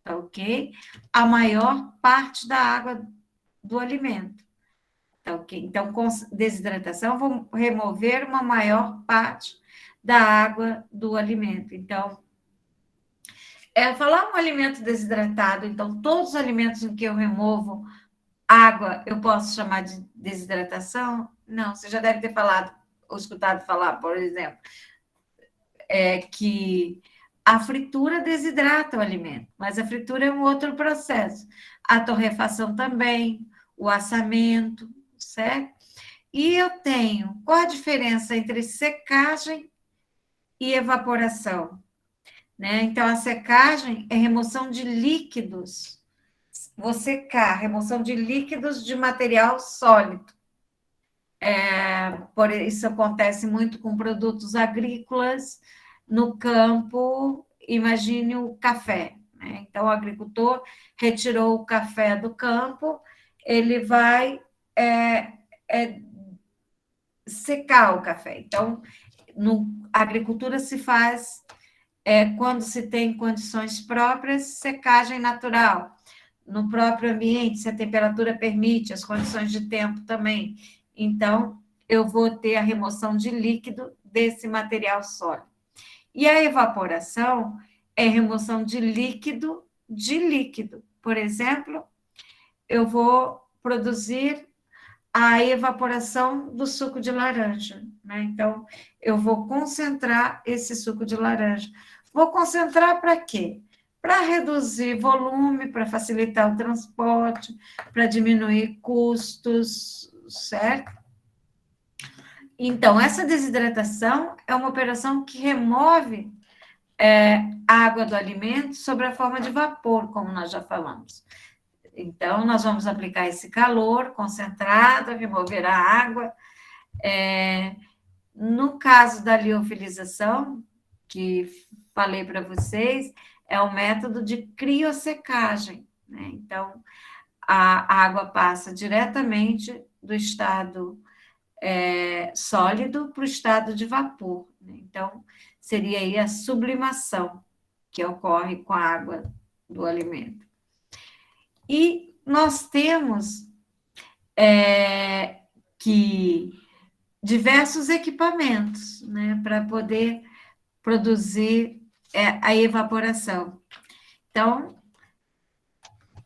tá ok? A maior parte da água do alimento, tá ok? Então, com desidratação, vou remover uma maior parte da água do alimento. Então, falar um alimento desidratado, então, todos os alimentos em que eu removo água, eu posso chamar de desidratação? Não, você já deve ter falado, ou escutado falar, por exemplo, que a fritura desidrata o alimento, mas a fritura é um outro processo. A torrefação também, o assamento, certo? E eu tenho, qual a diferença entre secagem e evaporação? Né? Então, a secagem é remoção de líquidos. Vou secar, remoção de líquidos de material sólido. Por isso acontece muito com produtos agrícolas no campo. Imagine o café, né? Então, o agricultor retirou o café do campo, ele vai secar o café. Então, a agricultura se faz quando se tem condições próprias, secagem natural. No próprio ambiente, se a temperatura permite, as condições de tempo também. Então, eu vou ter a remoção de líquido desse material sólido. E a evaporação é remoção de líquido de líquido. Por exemplo, eu vou produzir a evaporação do suco de laranja, né? Então, eu vou concentrar esse suco de laranja. Vou concentrar para quê? Para reduzir volume, para facilitar o transporte, para diminuir custos, certo? Então, essa desidratação é uma operação que remove a água do alimento sob a forma de vapor, como nós já falamos. Então, nós vamos aplicar esse calor concentrado, remover a água. No caso da liofilização, que falei para vocês, é um método de criosecagem, né? Então, a água passa diretamente do estado sólido para o estado de vapor, né? Então, seria aí a sublimação que ocorre com a água do alimento. E nós temos que diversos equipamentos, né, para poder produzir a evaporação. Então,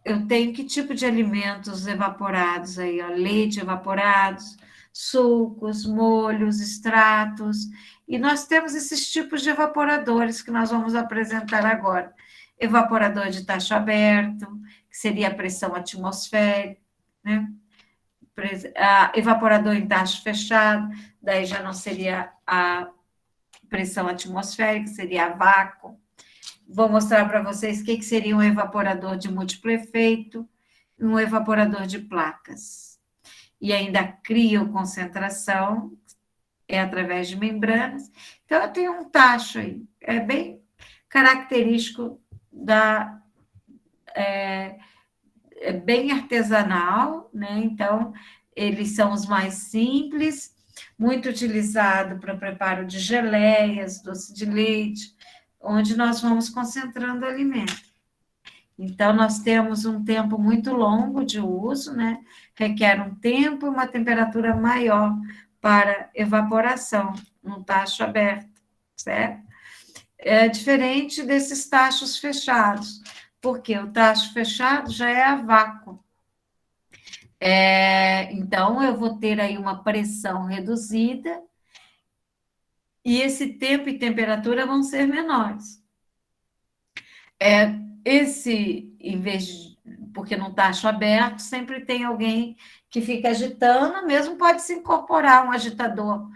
eu tenho que tipo de alimentos evaporados aí, ó, leite evaporados, sucos, molhos, extratos, e nós temos esses tipos de evaporadores que nós vamos apresentar agora. Evaporador de tacho aberto, que seria a pressão atmosférica, né? Evaporador em tacho fechado, daí já não seria a pressão atmosférica, seria a vácuo. Vou mostrar para vocês o que seria um evaporador de múltiplo efeito e um evaporador de placas. E ainda crioconcentração, através de membranas. Então, eu tenho um tacho aí, é bem característico bem artesanal, né? Então, eles são os mais simples, muito utilizado para preparo de geleias, doce de leite, onde nós vamos concentrando o alimento. Então, nós temos um tempo muito longo de uso, né? Requer um tempo e uma temperatura maior para evaporação no tacho aberto, certo? É diferente desses tachos fechados, porque o tacho fechado já é a vácuo. Então, eu vou ter aí uma pressão reduzida e esse tempo e temperatura vão ser menores. porque no tacho aberto sempre tem alguém que fica agitando, mesmo pode se incorporar um agitador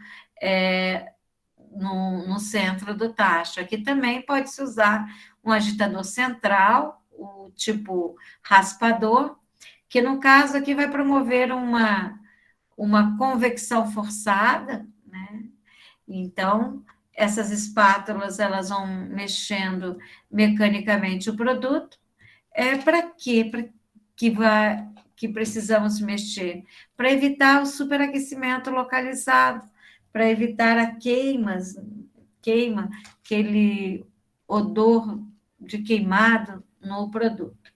no centro do tacho. Aqui também pode-se usar um agitador central, o tipo raspador, que no caso aqui vai promover uma convecção forçada, né? Então, essas espátulas, elas vão mexendo mecanicamente o produto. Para quê? Que precisamos mexer? Para evitar o superaquecimento localizado, para evitar a queima, aquele odor de queimado no produto.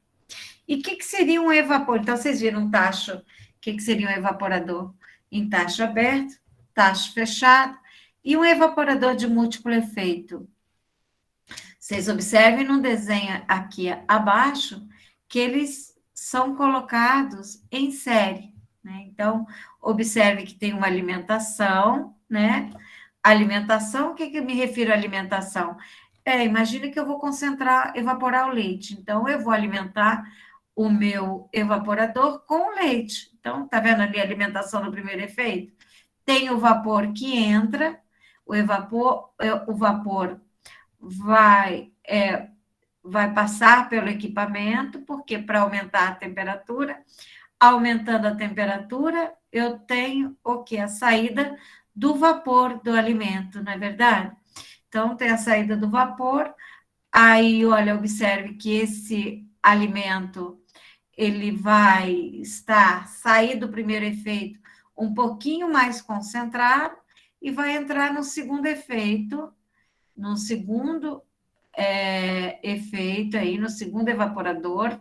E o que seria um evaporador? Então, vocês viram um tacho, o que seria um evaporador? Em tacho aberto, tacho fechado, e um evaporador de múltiplo efeito. Vocês observem no desenho aqui abaixo que eles são colocados em série, né? Então, observe que tem uma alimentação, né? Alimentação, o que me refiro à alimentação? Imagine que eu vou evaporar o leite. Então, eu vou alimentar o meu evaporador com leite. Então, tá vendo ali a alimentação no primeiro efeito? Tem o vapor que entra, o vapor vai passar pelo equipamento, porque para aumentar a temperatura, aumentando a temperatura, eu tenho o que? A saída do vapor do alimento, não é verdade? Então, tem a saída do vapor, aí, olha, observe que esse alimento, ele vai sair do primeiro efeito um pouquinho mais concentrado e vai entrar no segundo efeito, no segundo efeito aí, no segundo evaporador,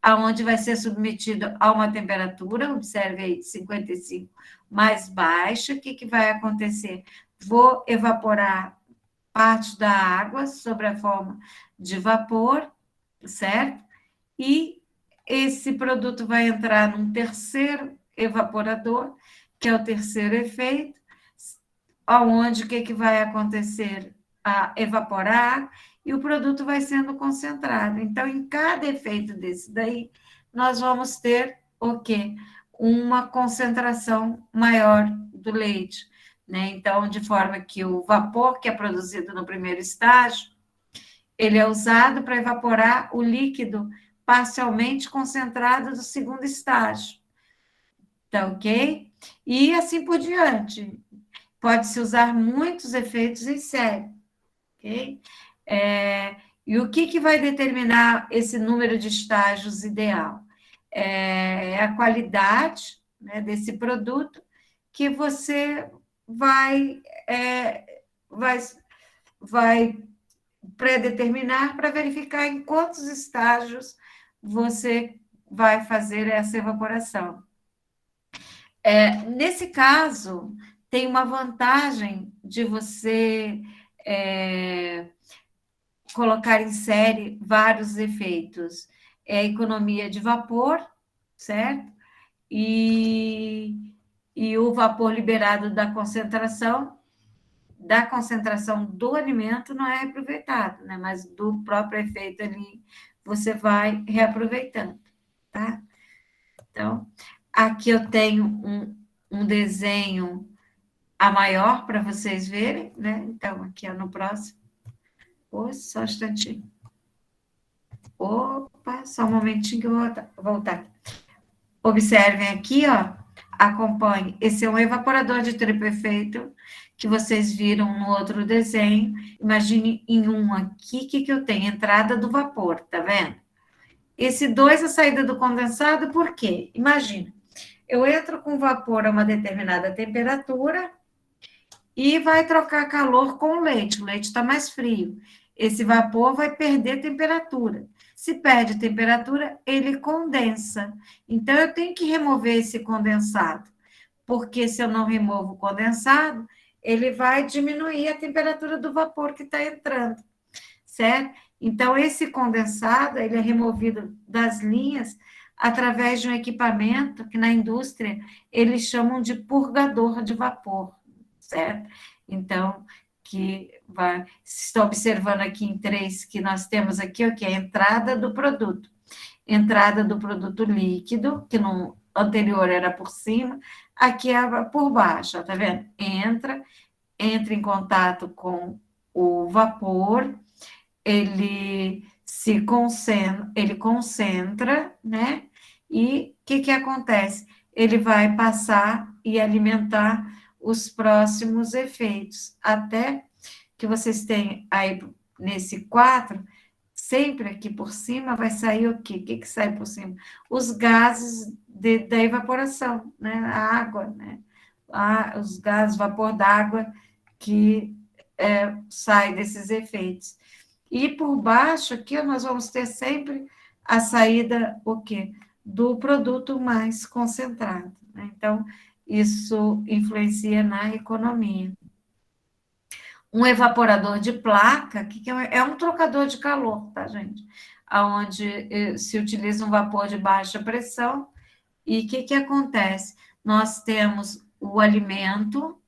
aonde vai ser submetido a uma temperatura, observe aí, 55 mais baixa. O que vai acontecer? Vou evaporar parte da água sobre a forma de vapor, certo? E esse produto vai entrar num terceiro evaporador, que é o terceiro efeito, aonde o que vai acontecer? Evaporar, e o produto vai sendo concentrado. Então, em cada efeito desse daí, nós vamos ter o quê? Uma concentração maior do leite, né? Então, de forma que o vapor que é produzido no primeiro estágio, ele é usado para evaporar o líquido parcialmente concentrado do segundo estágio. Tá ok? E assim por diante. Pode-se usar muitos efeitos em série. Ok? E o que vai determinar esse número de estágios ideal? É a qualidade, né, desse produto que você vai predeterminar para verificar em quantos estágios você vai fazer essa evaporação. Nesse caso, tem uma vantagem de você colocar em série vários efeitos. É a economia de vapor, certo? E o vapor liberado da concentração do alimento não é reaproveitado, né? Mas do próprio efeito ali, você vai reaproveitando, tá? Então, aqui eu tenho um desenho a maior para vocês verem, né? Então, aqui no próximo. Só um instantinho. Opa, só um momentinho que eu vou voltar. Observem aqui, ó. Acompanhe. Esse é um evaporador de triplo efeito que vocês viram no outro desenho. Imagine em um aqui, o que eu tenho? Entrada do vapor, tá vendo? Esse 2, a saída do condensado, por quê? Imagina, eu entro com vapor a uma determinada temperatura e vai trocar calor com o leite está mais frio. Esse vapor vai perder temperatura. Se perde temperatura, ele condensa. Então, eu tenho que remover esse condensado, porque se eu não removo o condensado, ele vai diminuir a temperatura do vapor que está entrando, certo? Então, esse condensado, ele é removido das linhas através de um equipamento que na indústria eles chamam de purgador de vapor, certo? Então, se está observando aqui em 3, que nós temos aqui o que é a entrada do produto. entrada do produto líquido, que no anterior era por cima, aqui é por baixo, ó, tá vendo? Entra em contato com o vapor, ele concentra, né? E o que acontece? Ele vai passar e alimentar os próximos efeitos, até que vocês têm aí nesse 4, sempre aqui por cima vai sair o quê? O que sai por cima? Os gases da evaporação, né? A água, né? Os gases, vapor d'água que sai desses efeitos. E por baixo aqui nós vamos ter sempre a saída, o quê? Do produto mais concentrado, né? Então, isso influencia na economia. Um evaporador de placa, que é um trocador de calor, tá, gente? Onde se utiliza um vapor de baixa pressão. E o que acontece? Nós temos o alimento,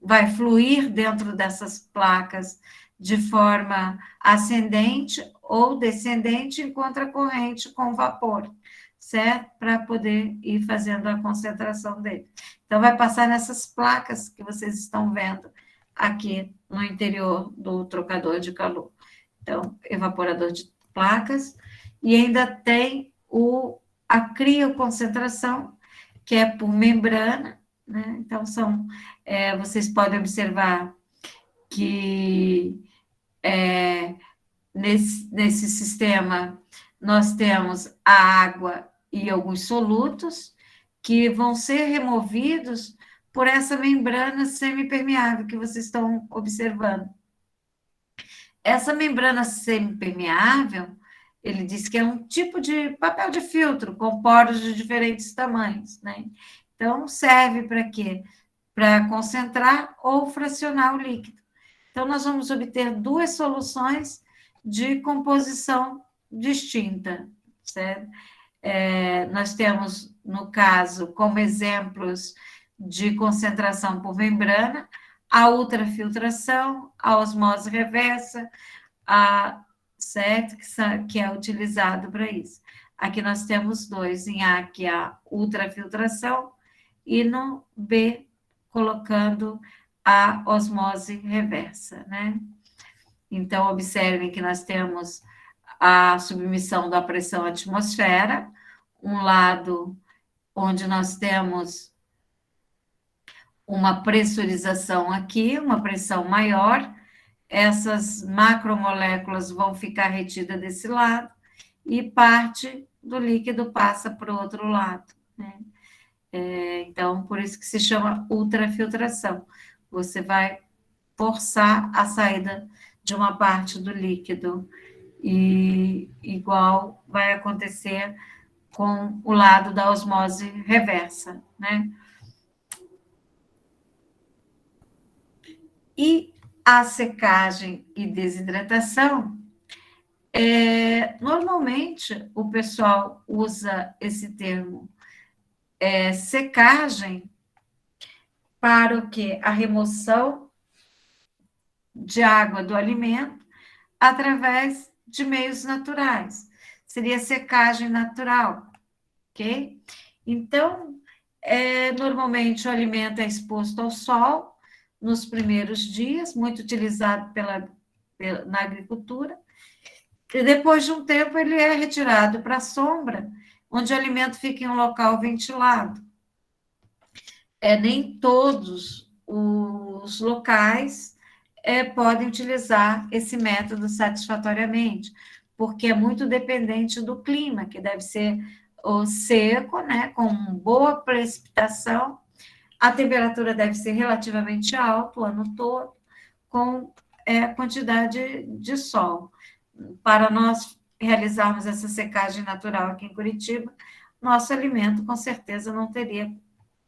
vai fluir dentro dessas placas de forma ascendente ou descendente em contracorrente com vapor, certo? Para poder ir fazendo a concentração dele. Então, vai passar nessas placas que vocês estão vendo aqui no interior do trocador de calor. Então, evaporador de placas, e ainda tem a crioconcentração, que é por membrana, né? Então, vocês podem observar que nesse sistema nós temos a água e alguns solutos que vão ser removidos por essa membrana semipermeável que vocês estão observando. Essa membrana semipermeável, ele diz que é um tipo de papel de filtro com poros de diferentes tamanhos, né? Então, serve para quê? Para concentrar ou fracionar o líquido. Então, nós vamos obter duas soluções de composição distinta, certo? Nós temos, no caso, como exemplos de concentração por membrana, a ultrafiltração, a osmose reversa, certo? Que é utilizado para isso. Aqui nós temos dois, em A, que é a ultrafiltração, e no B, colocando a osmose reversa, né? Então, observem que nós temos a submissão da pressão à atmosfera, um lado onde nós temos uma pressurização aqui, uma pressão maior, essas macromoléculas vão ficar retidas desse lado e parte do líquido passa para o outro lado, né? Então, por isso que se chama ultrafiltração. Você vai forçar a saída de uma parte do líquido e igual vai acontecer com o lado da osmose reversa, né? E a secagem e desidratação, normalmente o pessoal usa esse termo secagem para o quê? A remoção de água do alimento através de meios naturais. Seria secagem natural, ok? Então, normalmente o alimento é exposto ao sol nos primeiros dias, muito utilizado na agricultura, e depois de um tempo ele é retirado para a sombra, onde o alimento fica em um local ventilado. Nem todos os locais podem utilizar esse método satisfatoriamente, porque é muito dependente do clima, que deve ser o seco, né, com boa precipitação, a temperatura deve ser relativamente alta o ano todo, com quantidade de sol. Para nós realizarmos essa secagem natural aqui em Curitiba, nosso alimento com certeza não teria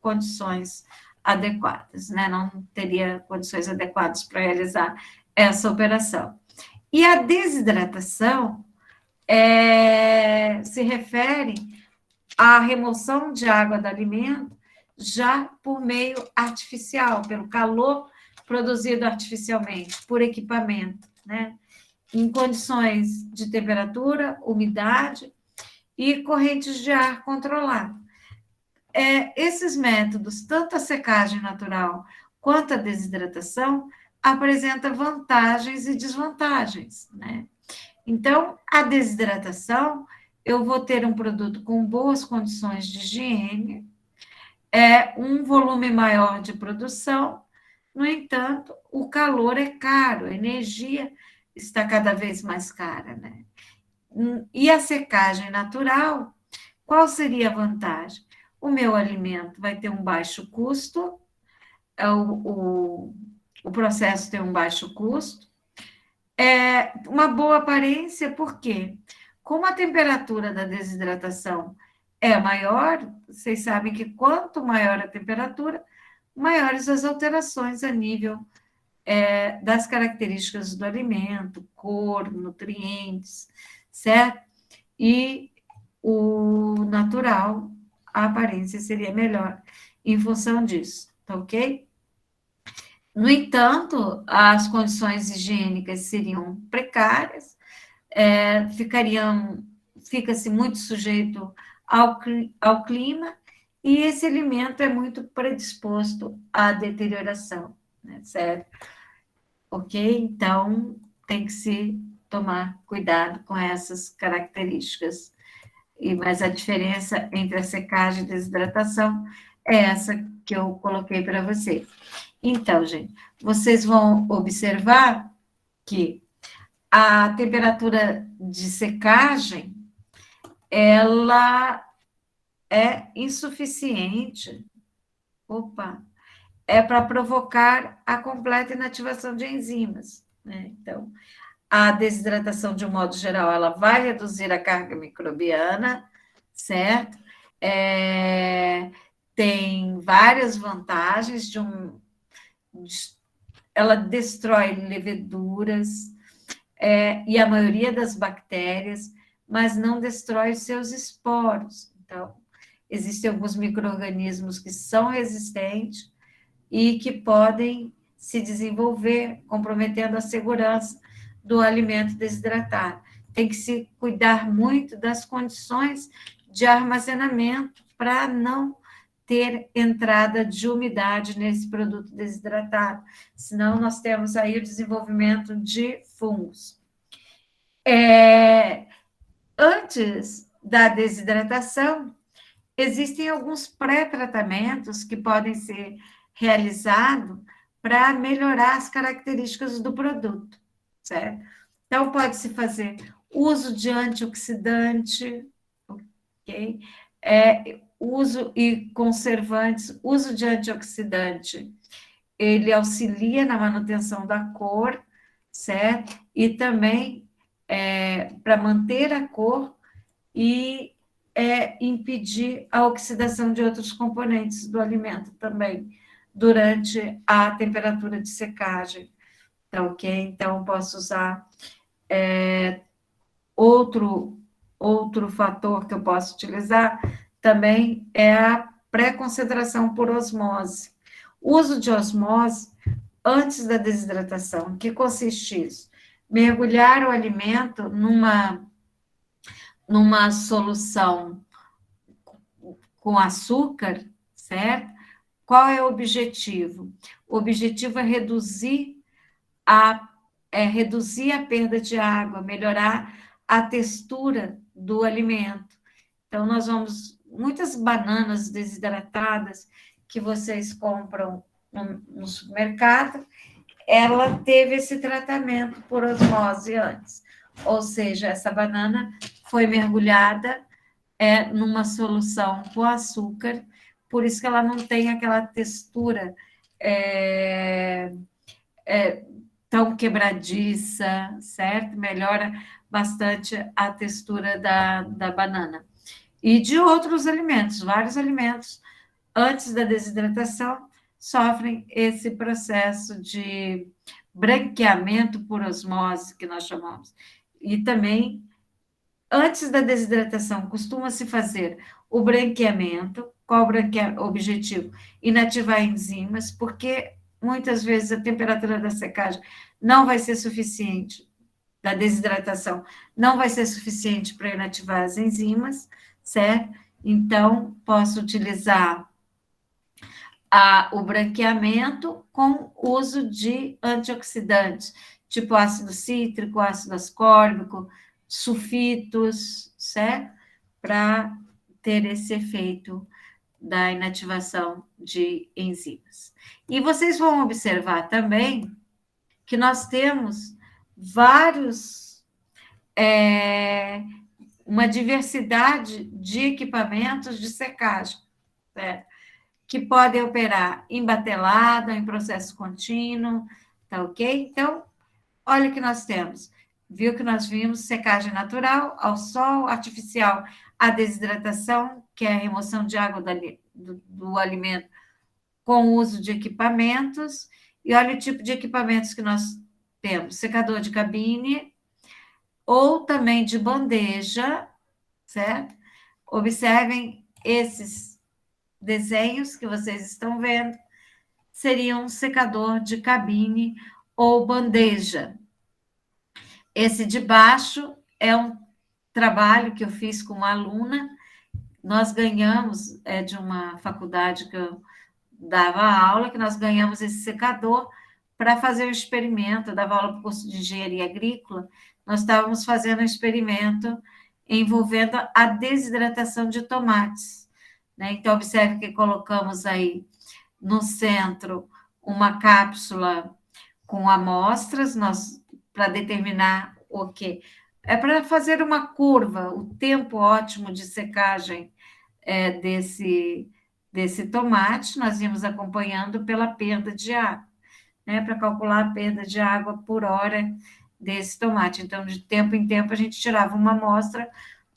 condições adequadas, né? Não teria condições adequadas para realizar essa operação. E a desidratação se refere à remoção de água do alimento já por meio artificial, pelo calor produzido artificialmente, por equipamento, né? Em condições de temperatura, umidade e correntes de ar controlado. Esses métodos, tanto a secagem natural quanto a desidratação, apresentam vantagens e desvantagens, né? Então, a desidratação, eu vou ter um produto com boas condições de higiene, um volume maior de produção, no entanto, o calor é caro, a energia está cada vez mais cara, né? E a secagem natural, qual seria a vantagem? O meu alimento vai ter um baixo custo, o processo tem um baixo custo, uma boa aparência, por quê? Como a temperatura da desidratação é maior, vocês sabem que quanto maior a temperatura, maiores as alterações a nível das características do alimento, cor, nutrientes, certo? E o natural, a aparência seria melhor em função disso, tá ok? No entanto, as condições higiênicas seriam precárias, fica-se muito sujeito ao clima, e esse alimento é muito predisposto à deterioração, né, certo? Ok? Então, tem que se tomar cuidado com essas características. Mas a diferença entre a secagem e a desidratação é essa que eu coloquei para vocês. Então, gente, vocês vão observar que a temperatura de secagem, ela é insuficiente, para provocar a completa inativação de enzimas, né? Então, a desidratação, de um modo geral, ela vai reduzir a carga microbiana, certo? Tem várias vantagens ela destrói leveduras e a maioria das bactérias, mas não destrói os seus esporos. Então, existem alguns micro-organismos que são resistentes e que podem se desenvolver, comprometendo a segurança do alimento desidratado. Tem que se cuidar muito das condições de armazenamento para não ter entrada de umidade nesse produto desidratado, senão nós temos aí o desenvolvimento de fungos. Antes da desidratação, existem alguns pré-tratamentos que podem ser realizados para melhorar as características do produto, certo? Então, pode-se fazer uso de antioxidante, ok? Uso e conservantes, uso de antioxidante, ele auxilia na manutenção da cor, certo? E também para manter a cor e impedir a oxidação de outros componentes do alimento também, durante a temperatura de secagem, tá ok? Então, posso usar outro fator que eu posso utilizar também é a pré-concentração por osmose. O uso de osmose antes da desidratação, em que consiste isso? Mergulhar o alimento numa solução com açúcar, certo? Qual é o objetivo? O objetivo é reduzir a perda de água, melhorar a textura do alimento. Então, nós vamos... Muitas bananas desidratadas que vocês compram no supermercado, ela teve esse tratamento por osmose antes. Ou seja, essa banana foi mergulhada numa solução com açúcar, por isso que ela não tem aquela textura tão quebradiça, certo? Melhora bastante a textura da banana. E de outros alimentos, vários alimentos, antes da desidratação, sofrem esse processo de branqueamento por osmose, que nós chamamos. E também, antes da desidratação, costuma-se fazer o branqueamento. Qual o objetivo? Inativar enzimas, porque muitas vezes a temperatura da secagem não vai ser suficiente da desidratação não vai ser suficiente para inativar as enzimas, certo? Então, posso utilizar o branqueamento com uso de antioxidantes, tipo ácido cítrico, ácido ascórbico, sulfitos, certo? Para ter esse efeito da inativação de enzimas. E vocês vão observar também que nós temos uma diversidade de equipamentos de secagem, certo? Que podem operar em batelada, em processo contínuo, tá ok? Então, olha o que nós temos. Viu que nós vimos secagem natural, ao sol, artificial, a desidratação, que é a remoção de água do alimento com o uso de equipamentos. E olha o tipo de equipamentos que nós temos: secador de cabine ou também de bandeja, certo? Observem esses desenhos que vocês estão vendo, seria um secador de cabine ou bandeja. Esse de baixo é um trabalho que eu fiz com uma aluna, nós ganhamos, de uma faculdade que eu dava aula, que nós ganhamos esse secador para fazer o experimento, eu dava aula para o curso de engenharia agrícola, nós estávamos fazendo um experimento envolvendo a desidratação de tomates, né? Então, observe que colocamos aí no centro uma cápsula com amostras, para determinar o quê? É para fazer uma curva, o tempo ótimo de secagem desse tomate, nós íamos acompanhando pela perda de água, né? Para calcular a perda de água por hora desse tomate. Então, de tempo em tempo, a gente tirava uma amostra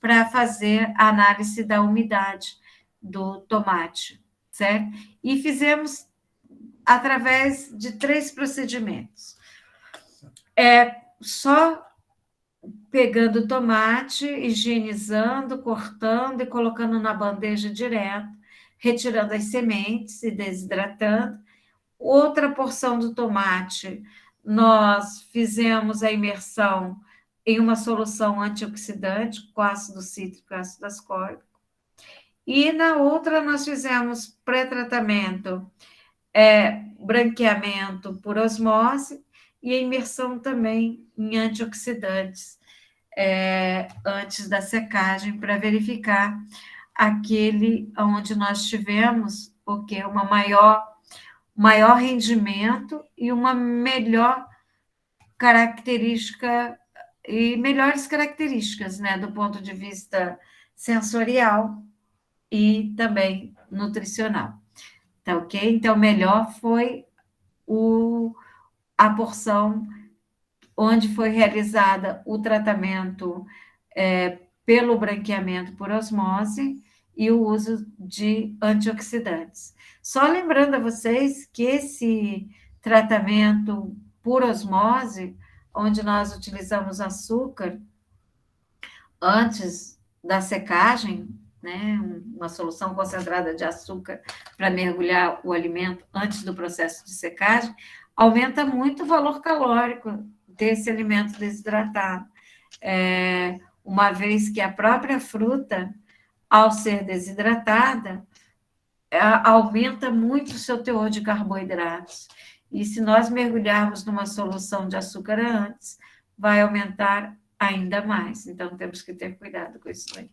para fazer a análise da umidade do tomate, certo? E fizemos através de 3 procedimentos. Só pegando o tomate, higienizando, cortando e colocando na bandeja direto, retirando as sementes e desidratando. Outra porção do tomate, nós fizemos a imersão em uma solução antioxidante, com ácido cítrico e ácido ascórbico. E na outra, nós fizemos pré-tratamento, branqueamento por osmose e a imersão também em antioxidantes antes da secagem, para verificar aquele onde nós tivemos uma maior rendimento e uma melhor característica e melhores características, né, do ponto de vista sensorial e também nutricional. Tá ok? Então, melhor foi a porção onde foi realizada o tratamento pelo branqueamento por osmose e o uso de antioxidantes. Só lembrando a vocês que esse tratamento por osmose, onde nós utilizamos açúcar antes da secagem, né, uma solução concentrada de açúcar para mergulhar o alimento antes do processo de secagem, aumenta muito o valor calórico desse alimento desidratado, uma vez que a própria fruta, ao ser desidratada, aumenta muito o seu teor de carboidratos. E se nós mergulharmos numa solução de açúcar antes, vai aumentar ainda mais. Então, temos que ter cuidado com isso aí.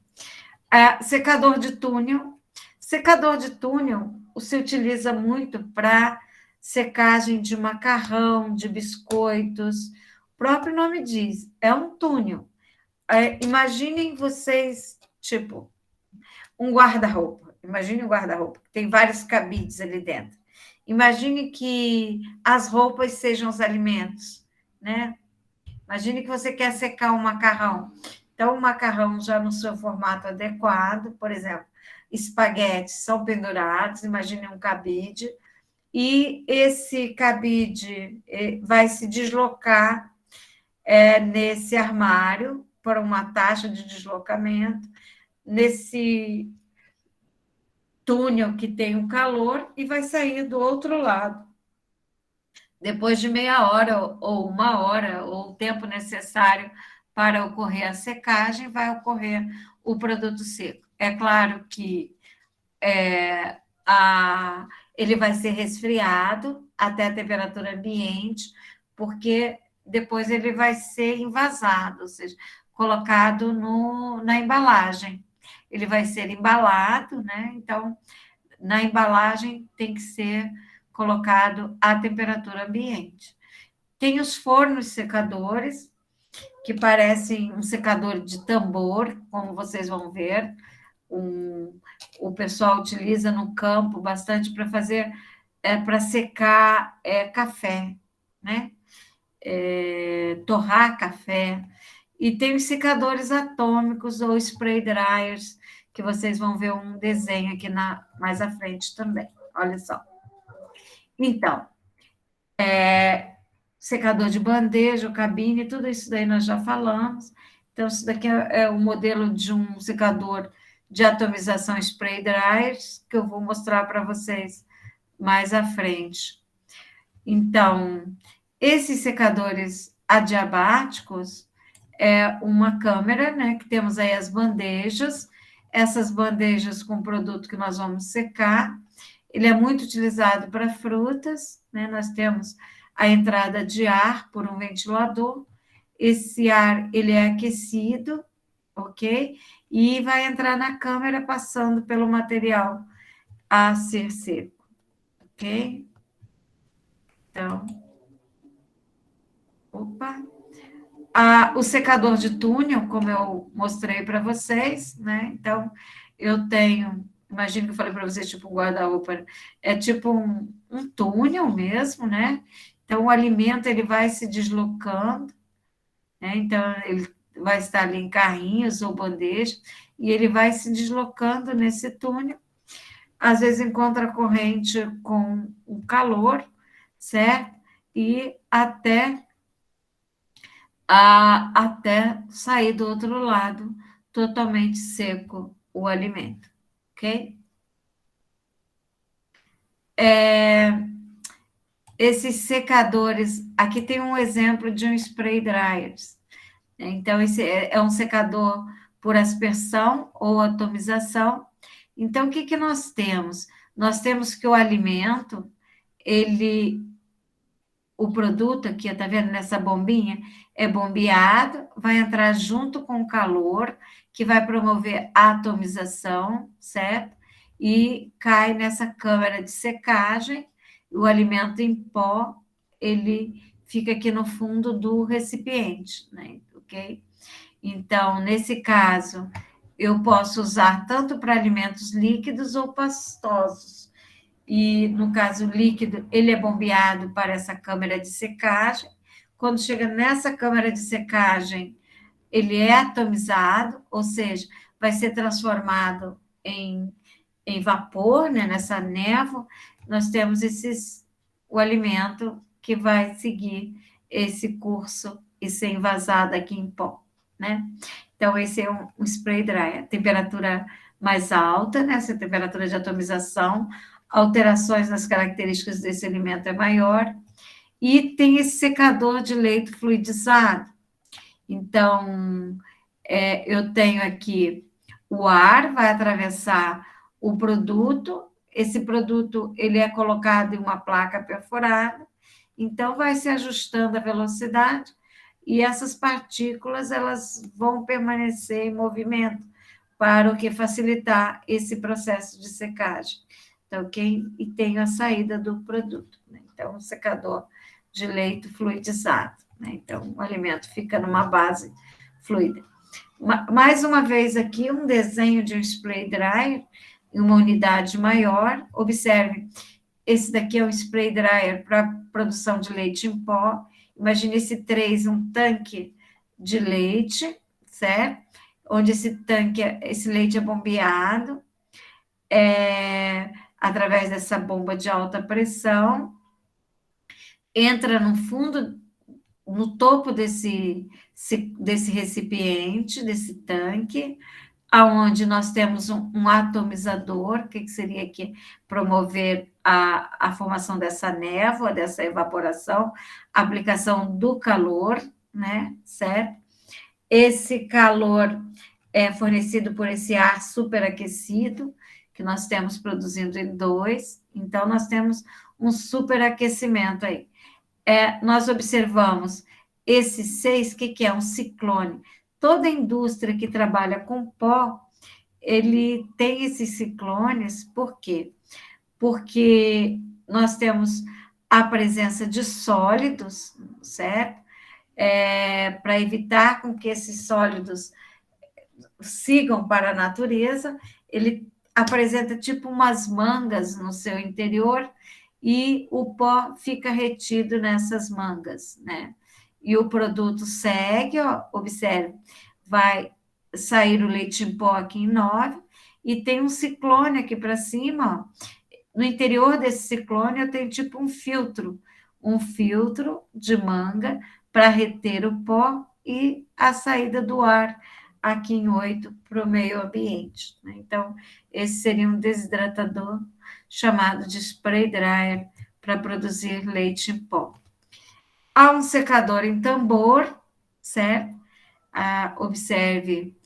Secador de túnel. Secador de túnel se utiliza muito para secagem de macarrão, de biscoitos. O próprio nome diz, é um túnel. Imaginem vocês, tipo, um guarda-roupa. Imagine um guarda-roupa, que tem vários cabides ali dentro. Imagine que as roupas sejam os alimentos, né? Imagine que você quer secar um macarrão. Então, o macarrão já no seu formato adequado, por exemplo, espaguetes são pendurados, imagine um cabide, e esse cabide vai se deslocar nesse armário, por uma taxa de deslocamento, nesse túnel que tem o calor, e vai sair do outro lado Depois de meia hora ou 1 hora, ou o tempo necessário para ocorrer a secagem, vai ocorrer o produto seco. É claro que ele vai ser resfriado até a temperatura ambiente, porque depois ele vai ser envasado, ou seja, colocado na embalagem. Ele vai ser embalado, né? Então, na embalagem tem que ser colocado à temperatura ambiente. Tem os fornos secadores, que parecem um secador de tambor, como vocês vão ver. O pessoal utiliza no campo bastante para fazer, para secar café, né? Torrar café. E tem os secadores atômicos ou spray dryers, que vocês vão ver um desenho aqui mais à frente também. Olha só. Então, secador de bandeja, cabine, tudo isso daí nós já falamos. Então, isso daqui é o modelo de um secador de atomização spray dryers, que eu vou mostrar para vocês mais à frente. Então, esses secadores adiabáticos é uma câmera, né, que temos aí as bandejas, essas bandejas com o produto que nós vamos secar. Ele é muito utilizado para frutas, né? Nós temos a entrada de ar por um ventilador. Esse ar, ele é aquecido, ok? E vai entrar na câmera passando pelo material a ser seco, ok? Então, o secador de túnel, como eu mostrei para vocês, né? Então, eu tenho, imagino que eu falei para vocês, tipo um guarda-roupa, é tipo um túnel mesmo, né? Então, o alimento, ele vai se deslocando, né? Então, ele vai estar ali em carrinhos ou bandejas, e ele vai se deslocando nesse túnel. Às vezes encontra corrente com o calor, certo? E até sair do outro lado, totalmente seco o alimento, ok? Esses secadores, aqui tem um exemplo de um spray dryers. Então, esse é um secador por aspersão ou atomização. Então, o que nós temos? Nós temos que o alimento, o produto aqui, tá vendo nessa bombinha? É bombeado, vai entrar junto com o calor, que vai promover a atomização, certo? E cai nessa câmara de secagem, o alimento em pó, ele fica aqui no fundo do recipiente, né? Ok? Então, nesse caso, eu posso usar tanto para alimentos líquidos ou pastosos. E, no caso líquido, ele é bombeado para essa câmara de secagem. Quando chega nessa câmara de secagem, ele é atomizado, ou seja, vai ser transformado em vapor, né? Nessa névoa. Nós temos o alimento que vai seguir esse curso e ser envasado aqui em pó, né? Então, esse é um spray dryer, temperatura mais alta, né? Essa temperatura de atomização, alterações nas características desse alimento é maior, e tem esse secador de leite fluidizado. Então, eu tenho aqui o ar, vai atravessar o produto, esse produto ele é colocado em uma placa perfurada, então vai se ajustando a velocidade, e essas partículas elas vão permanecer em movimento para o que facilitar esse processo de secagem. Então, e tem a saída do produto, né? Então, um secador de leite fluidizado, né? Então, o alimento fica numa base fluida. Mais uma vez aqui, um desenho de um spray dryer em uma unidade maior. Observe, esse daqui é um spray dryer para produção de leite em pó. Imagine esse 3, um tanque de leite, certo? Onde esse leite é bombeado, através dessa bomba de alta pressão, entra no fundo, no topo desse recipiente, desse tanque, aonde nós temos um atomizador, que seria aqui promover a formação dessa névoa, dessa evaporação, a aplicação do calor, né, certo? Esse calor é fornecido por esse ar superaquecido, que nós temos produzindo em 2, então nós temos um superaquecimento aí. Nós observamos esse 6, o que é? Um ciclone. Toda indústria que trabalha com pó, ele tem esses ciclones, por quê? Porque nós temos a presença de sólidos, certo? Para evitar com que esses sólidos sigam para a natureza, ele apresenta tipo umas mangas no seu interior e o pó fica retido nessas mangas, né? E o produto segue, ó, observe, vai sair o leite em pó aqui em 9 e tem um ciclone aqui para cima, ó. No interior desse ciclone eu tenho tipo um filtro de manga para reter o pó e a saída do ar aqui em 8 para o meio ambiente, né? Então, esse seria um desidratador chamado de spray dryer para produzir leite em pó. Há um secador em tambor, certo? Observe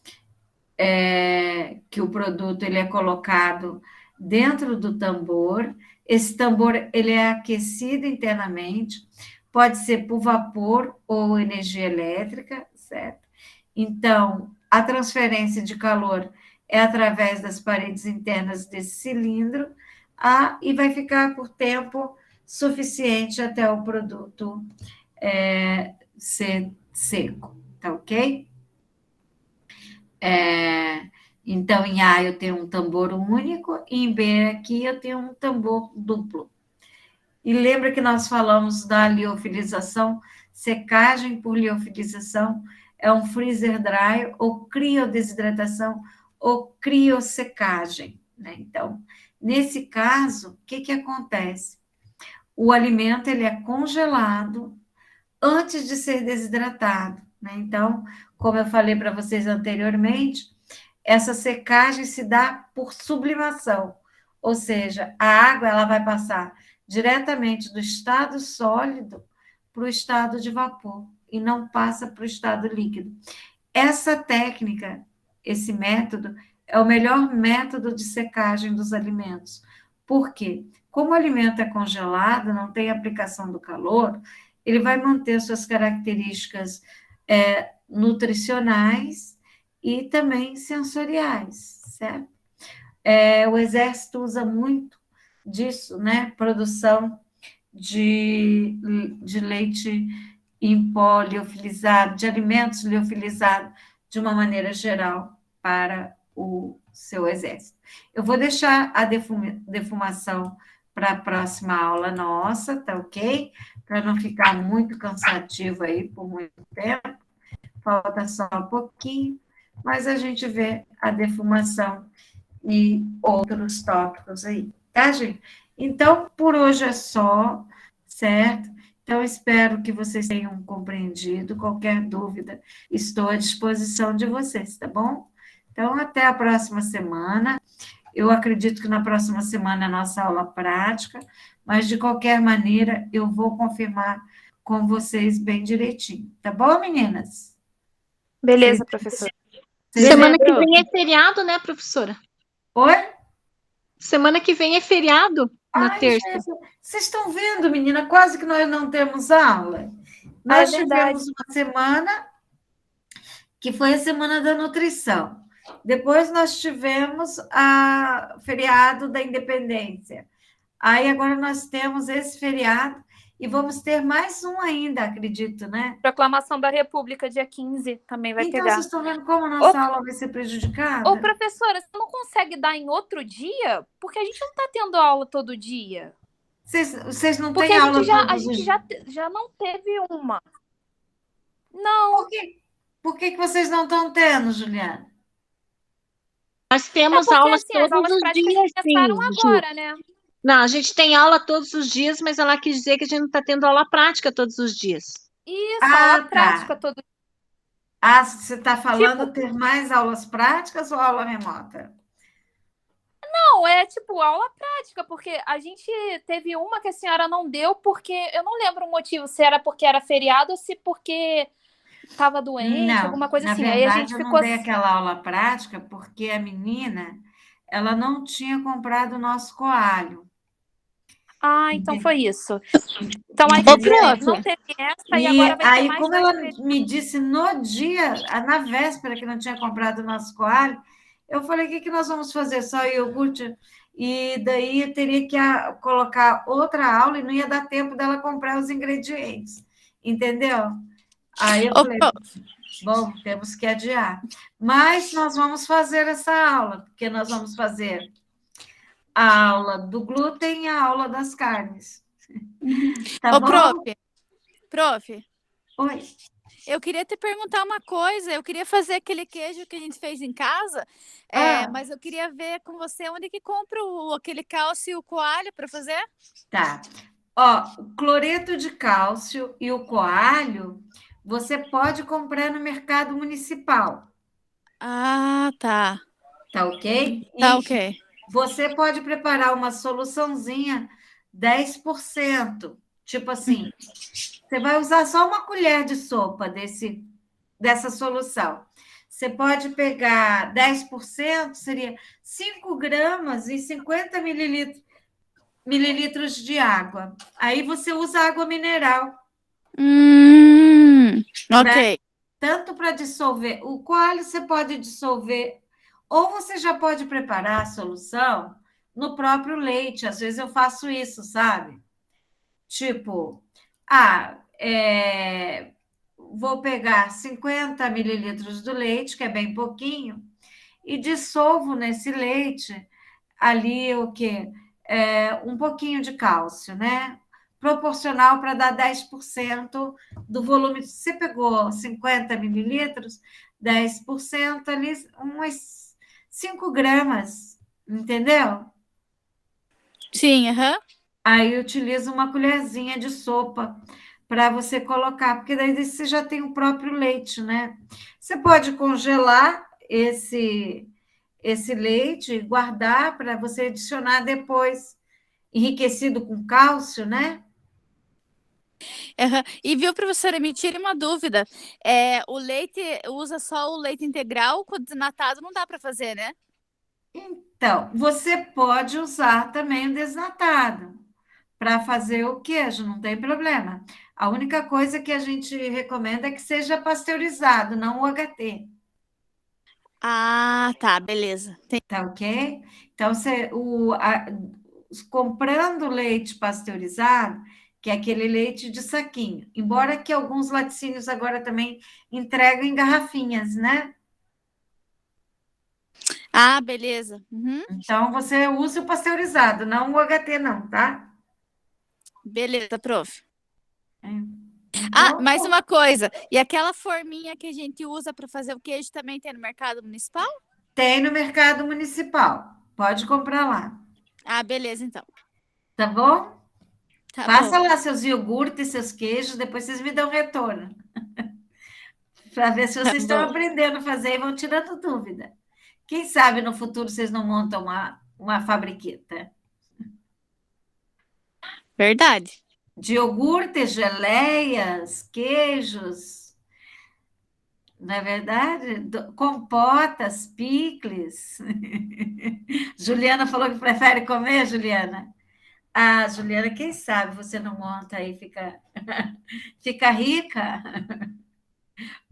que o produto ele é colocado dentro do tambor. Esse tambor ele é aquecido internamente, pode ser por vapor ou energia elétrica, certo? Então, a transferência de calor é através das paredes internas desse cilindro, e vai ficar por tempo suficiente até o produto ser seco, tá ok? Então, em A eu tenho um tambor único, e em B aqui eu tenho um tambor duplo. E lembra que nós falamos da liofilização, secagem por liofilização, é um freezer dry, ou criodesidratação, ou criosecagem, né? Então, nesse caso, o que acontece? O alimento ele é congelado antes de ser desidratado, né? Então, como eu falei para vocês anteriormente, essa secagem se dá por sublimação, ou seja, a água ela vai passar diretamente do estado sólido para o estado de vapor e não passa para o estado líquido. Essa técnica, esse método, é o melhor método de secagem dos alimentos. Por quê? Como o alimento é congelado, não tem aplicação do calor, ele vai manter suas características nutricionais e também sensoriais, certo? O exército usa muito disso, né? Produção de leite em pó liofilizado, de alimentos liofilizados, de uma maneira geral, para o seu exército. Eu vou deixar a defumação para a próxima aula nossa, tá ok? Para não ficar muito cansativo aí por muito tempo. Falta só um pouquinho, mas a gente vê a defumação e outros tópicos aí, tá, gente? Então, por hoje é só, certo? Então, espero que vocês tenham compreendido. Qualquer dúvida, estou à disposição de vocês, tá bom? Então, até a próxima semana. Eu acredito que na próxima semana é a nossa aula prática, mas, de qualquer maneira, eu vou confirmar com vocês bem direitinho, tá bom, meninas?
Beleza, professora.
Semana que vem é feriado, né, professora?
Oi?
Semana que vem é feriado, na terça.
Gente, vocês estão vendo, menina? Quase que nós não temos aula. Nós tivemos uma semana que foi a Semana da Nutrição. Depois nós tivemos a feriado da Independência. Aí agora nós temos esse feriado e vamos ter mais um ainda, acredito, né?
Proclamação da República, dia 15, também vai
então,
pegar.
Vocês estão vendo como a nossa aula vai ser prejudicada?
Ô, professora, você não consegue dar em outro dia? Porque a gente não está tendo aula todo dia.
Vocês não
Porque
têm aula
a
todos
gente
os...
já não teve uma. Não.
Por que vocês não estão tendo, Juliana?
Nós temos
porque,
aulas
assim, as
todos
aulas
os
práticas
dias,
começaram
sim,
agora, né?
Não, a gente tem aula todos os dias, mas ela quis dizer que a gente não está tendo aula prática todos os dias.
Isso, aula prática todo dia.
Você está falando ter mais aulas práticas ou aula remota?
Não, é tipo aula prática, porque a gente teve uma que a senhora não deu, porque eu não lembro o motivo, se era porque era feriado ou se porque estava doente,
Não,
alguma coisa
na
assim. Aí a
verdade
gente
eu não
ficou.
dei aquela aula prática porque a menina, ela não tinha comprado o nosso coalho,
Ah, então foi isso. Então a
Ô,
gente
entendeu?
não
prof,
teve essa e
E
agora vai ter
aí,
mais
como
2
ela
creditos.
me disse no dia, na véspera, que não tinha comprado o nosso coalho, eu falei: o que que nós vamos fazer? Só iogurte? E daí eu teria que colocar outra aula e não ia dar tempo dela comprar os ingredientes, entendeu? Aí eu
ô,
falei:
prof,
bom, temos que adiar. Mas nós vamos fazer essa aula, porque nós vamos fazer a aula do glúten e a aula das carnes. Tá
ô, prof,
bom?
prof,
Oi.
eu queria te perguntar uma coisa. Eu queria fazer aquele queijo que a gente fez em casa,
Ah,
mas eu queria ver com você onde que compra aquele cálcio e o coalho para fazer.
tá. Ó, o cloreto de cálcio e o coalho você pode comprar no mercado municipal,
Ah, tá.
tá ok?
Tá,
E
ok.
você pode preparar uma soluçãozinha 10%. Tipo assim, você vai usar só uma colher de sopa dessa solução. Você pode pegar 10%, seria 5 gramas e 50 mililitros de água. Aí você usa água mineral, pra,
Ok.
tanto para dissolver. O coalho você pode dissolver, ou você já pode preparar a solução no próprio leite. Às vezes eu faço isso, sabe? Tipo, vou pegar 50 mililitros do leite, que é bem pouquinho, e dissolvo nesse leite ali o quê? Um pouquinho de cálcio, né? Proporcional para dar 10% do volume. Se você pegou 50 mililitros, 10% ali, uns 5 gramas, entendeu?
Sim, aham.
Aí utiliza uma colherzinha de sopa para você colocar, porque daí você já tem o próprio leite, né? Você pode congelar esse leite e guardar para você adicionar depois, enriquecido com cálcio, né?
Aham. E viu, professora, me tire uma dúvida. O leite, usa só o leite integral, com desnatado não dá para fazer, né?
Então, você pode usar também o desnatado para fazer o queijo, não tem problema. A única coisa que a gente recomenda é que seja pasteurizado, não o HT.
Ah, tá, beleza.
Tá ok? Então, comprando leite pasteurizado, que é aquele leite de saquinho, embora que alguns laticínios agora também entregam em garrafinhas, né?
Ah, beleza. Uhum.
Então, você usa o pasteurizado, não o HT, não, tá?
Beleza, prof. Ah,
Então,
mais uma coisa. E aquela forminha que a gente usa para fazer o queijo também tem no mercado municipal?
tem no mercado municipal, pode comprar lá,
Ah, beleza, então.
tá bom?
Tá
Faça
bom.
lá seus iogurtes, seus queijos, depois vocês me dão retorno, para ver se
Tá
vocês estão
bom.
aprendendo a fazer e vão tirando dúvida. Quem sabe no futuro vocês não montam uma fabriquita
Verdade.
de iogurtes, geleias, queijos, não é verdade? Compotas, picles. Juliana falou que prefere comer, Juliana. Ah, Juliana, quem sabe você não monta e fica rica?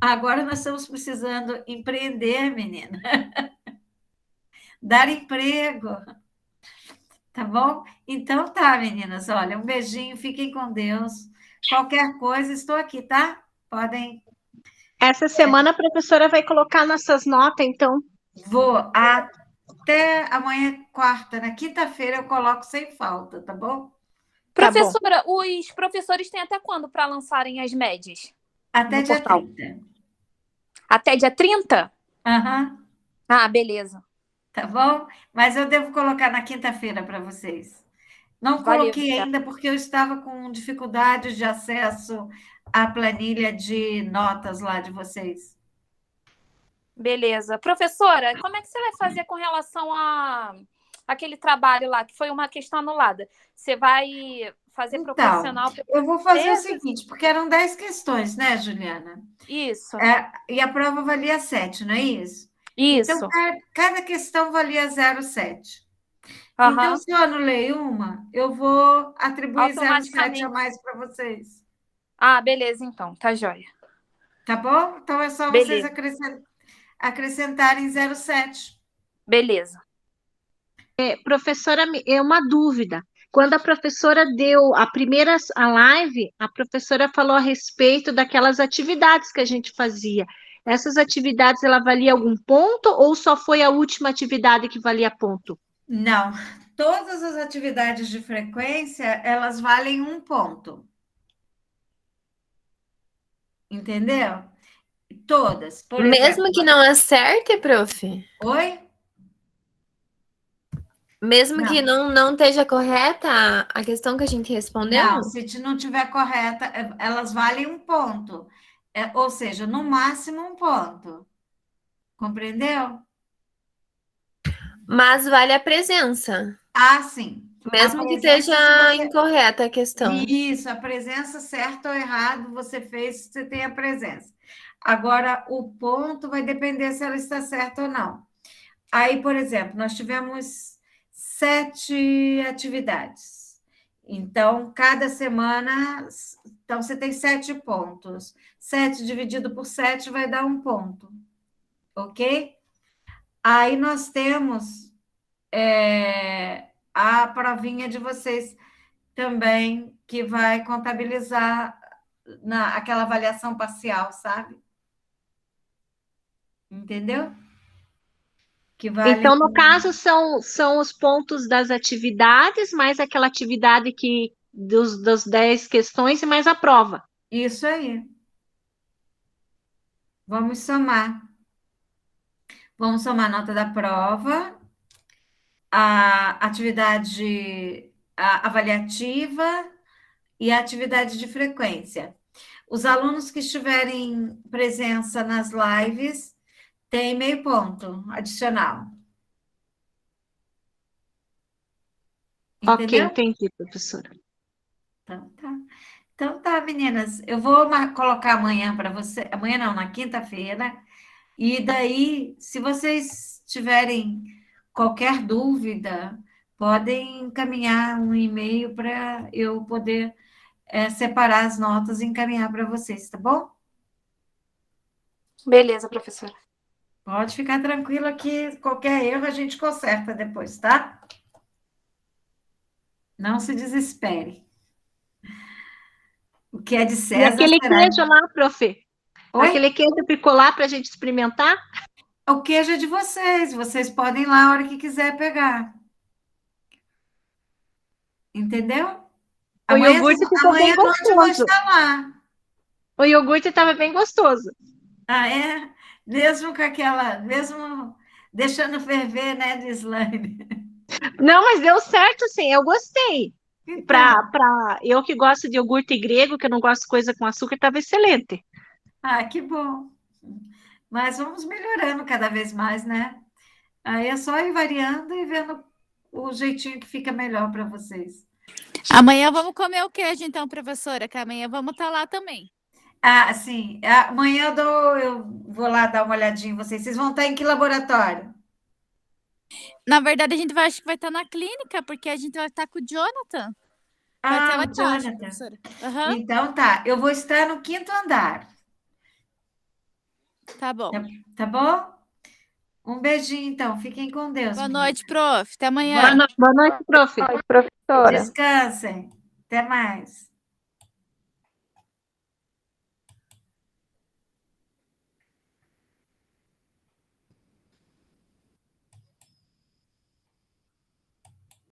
Agora nós estamos precisando empreender, menina. Dar emprego. Tá bom? Então tá, meninas. Olha, um beijinho, fiquem com Deus. Qualquer coisa, estou aqui, tá? Podem.
Essa semana a professora vai colocar nossas notas, então.
Vou até amanhã, quarta. Na quinta-feira eu coloco sem falta, tá bom?
Tá bom.
Professora, os professores têm até quando para lançarem as médias
Até
no
dia
portal?
30.
Até dia 30?
Aham,
Ah, beleza.
tá bom? Mas eu devo colocar na quinta-feira para vocês. Não
Valeu,
coloquei
então.
ainda porque eu estava com dificuldade de acesso à planilha de notas lá de vocês.
Beleza. Professora, como é que você vai fazer com relação aquele trabalho lá, que foi uma questão anulada. Você vai fazer
Então,
proporcional...
eu vou fazer o
Beleza.
seguinte, porque eram 10 questões, né, Juliana?
Isso,
E a prova valia 7, não é isso?
isso.
Então, cada questão valia 0,7.
Aham.
Então, se eu anulei uma, eu vou atribuir 0,7 a
Automaticamente.
mais para vocês.
Ah, beleza, então. Tá joia.
Tá bom? Então, é só vocês
Beleza.
acrescentarem 0,7.
Beleza.
Professora, é uma dúvida. Quando a professora deu a live, a professora falou a respeito daquelas atividades que a gente fazia. Essas atividades, ela valia algum ponto ou só foi a última atividade que valia ponto?
Não, todas as atividades de frequência, elas valem 1 ponto. Entendeu? Todas. Por
Mesmo
exemplo,
que não acerte, prof?
oi?
Mesmo que
Não.
não esteja correta a questão que a gente respondeu?
Não, se não tiver correta, elas valem 1 ponto. Ou seja, no máximo 1 ponto. Compreendeu?
Mas vale a presença.
Ah, sim.
Mesmo
A
que
presença,
esteja
se você-
incorreta a questão.
Isso, a presença, certo ou errado, você fez, você tem a presença. Agora, o ponto vai depender se ela está certa ou não. Aí, por exemplo, nós tivemos 7 atividades. Então, cada semana, então você tem 7 pontos. 7 dividido por 7 vai dar 1 ponto. Ok? Aí nós temos a provinha de vocês também, que vai contabilizar aquela avaliação parcial, sabe? Entendeu? Que vale...
Então, no caso, são os pontos das atividades, mais aquela atividade das 10 questões e mais a prova.
Isso aí. Vamos somar. Vamos somar a nota da prova, a atividade avaliativa e a atividade de frequência. Os alunos que estiverem presença nas lives têm meio ponto adicional.
Ok,
Entendeu?
entendi, professora.
Então tá, meninas. Eu vou colocar amanhã para você. Amanhã não, na quinta-feira. E daí, se vocês tiverem qualquer dúvida, podem encaminhar um e-mail para eu poder separar as notas e encaminhar para vocês, tá bom?
Beleza, professora.
Pode ficar tranquila que qualquer erro a gente conserta depois, tá? Não se desespere. O que é de
E
César
aquele
será.
queijo lá, prof?
Oi?
Aquele queijo picolá para a gente experimentar?
O queijo é de vocês. Vocês podem ir lá a hora que quiser pegar. Entendeu?
O iogurte ficou bem
amanhã à noite eu vou
gostoso.
estar lá.
O iogurte estava bem gostoso.
Ah, é? Mesmo com aquela... Mesmo deixando ferver, né, Gislaine?
Não, mas deu certo, sim. Eu gostei.
Então,
Eu que gosto de iogurte grego, que eu não gosto de coisa com açúcar, estava excelente.
que bom. Mas vamos melhorando cada vez mais, né? Aí é só ir variando e vendo o jeitinho que fica melhor para vocês.
Amanhã vamos comer o queijo, então, professora, que amanhã vamos estar lá também.
Ah, sim. Amanhã eu vou lá dar uma olhadinha em vocês. Vocês vão estar em que laboratório?
Na verdade, acho que vai estar na clínica, porque a gente vai estar com o Jonathan. Vai ter
o
uma taxa,
Jonathan.
professora. Aham,
Então tá. Eu vou estar no 5º andar.
tá bom.
Tá bom? Um beijinho, então. Fiquem com Deus.
Boa
meninas.
noite, prof. Até amanhã.
Boa noite, prof.
Professora.
Descansem. Até mais.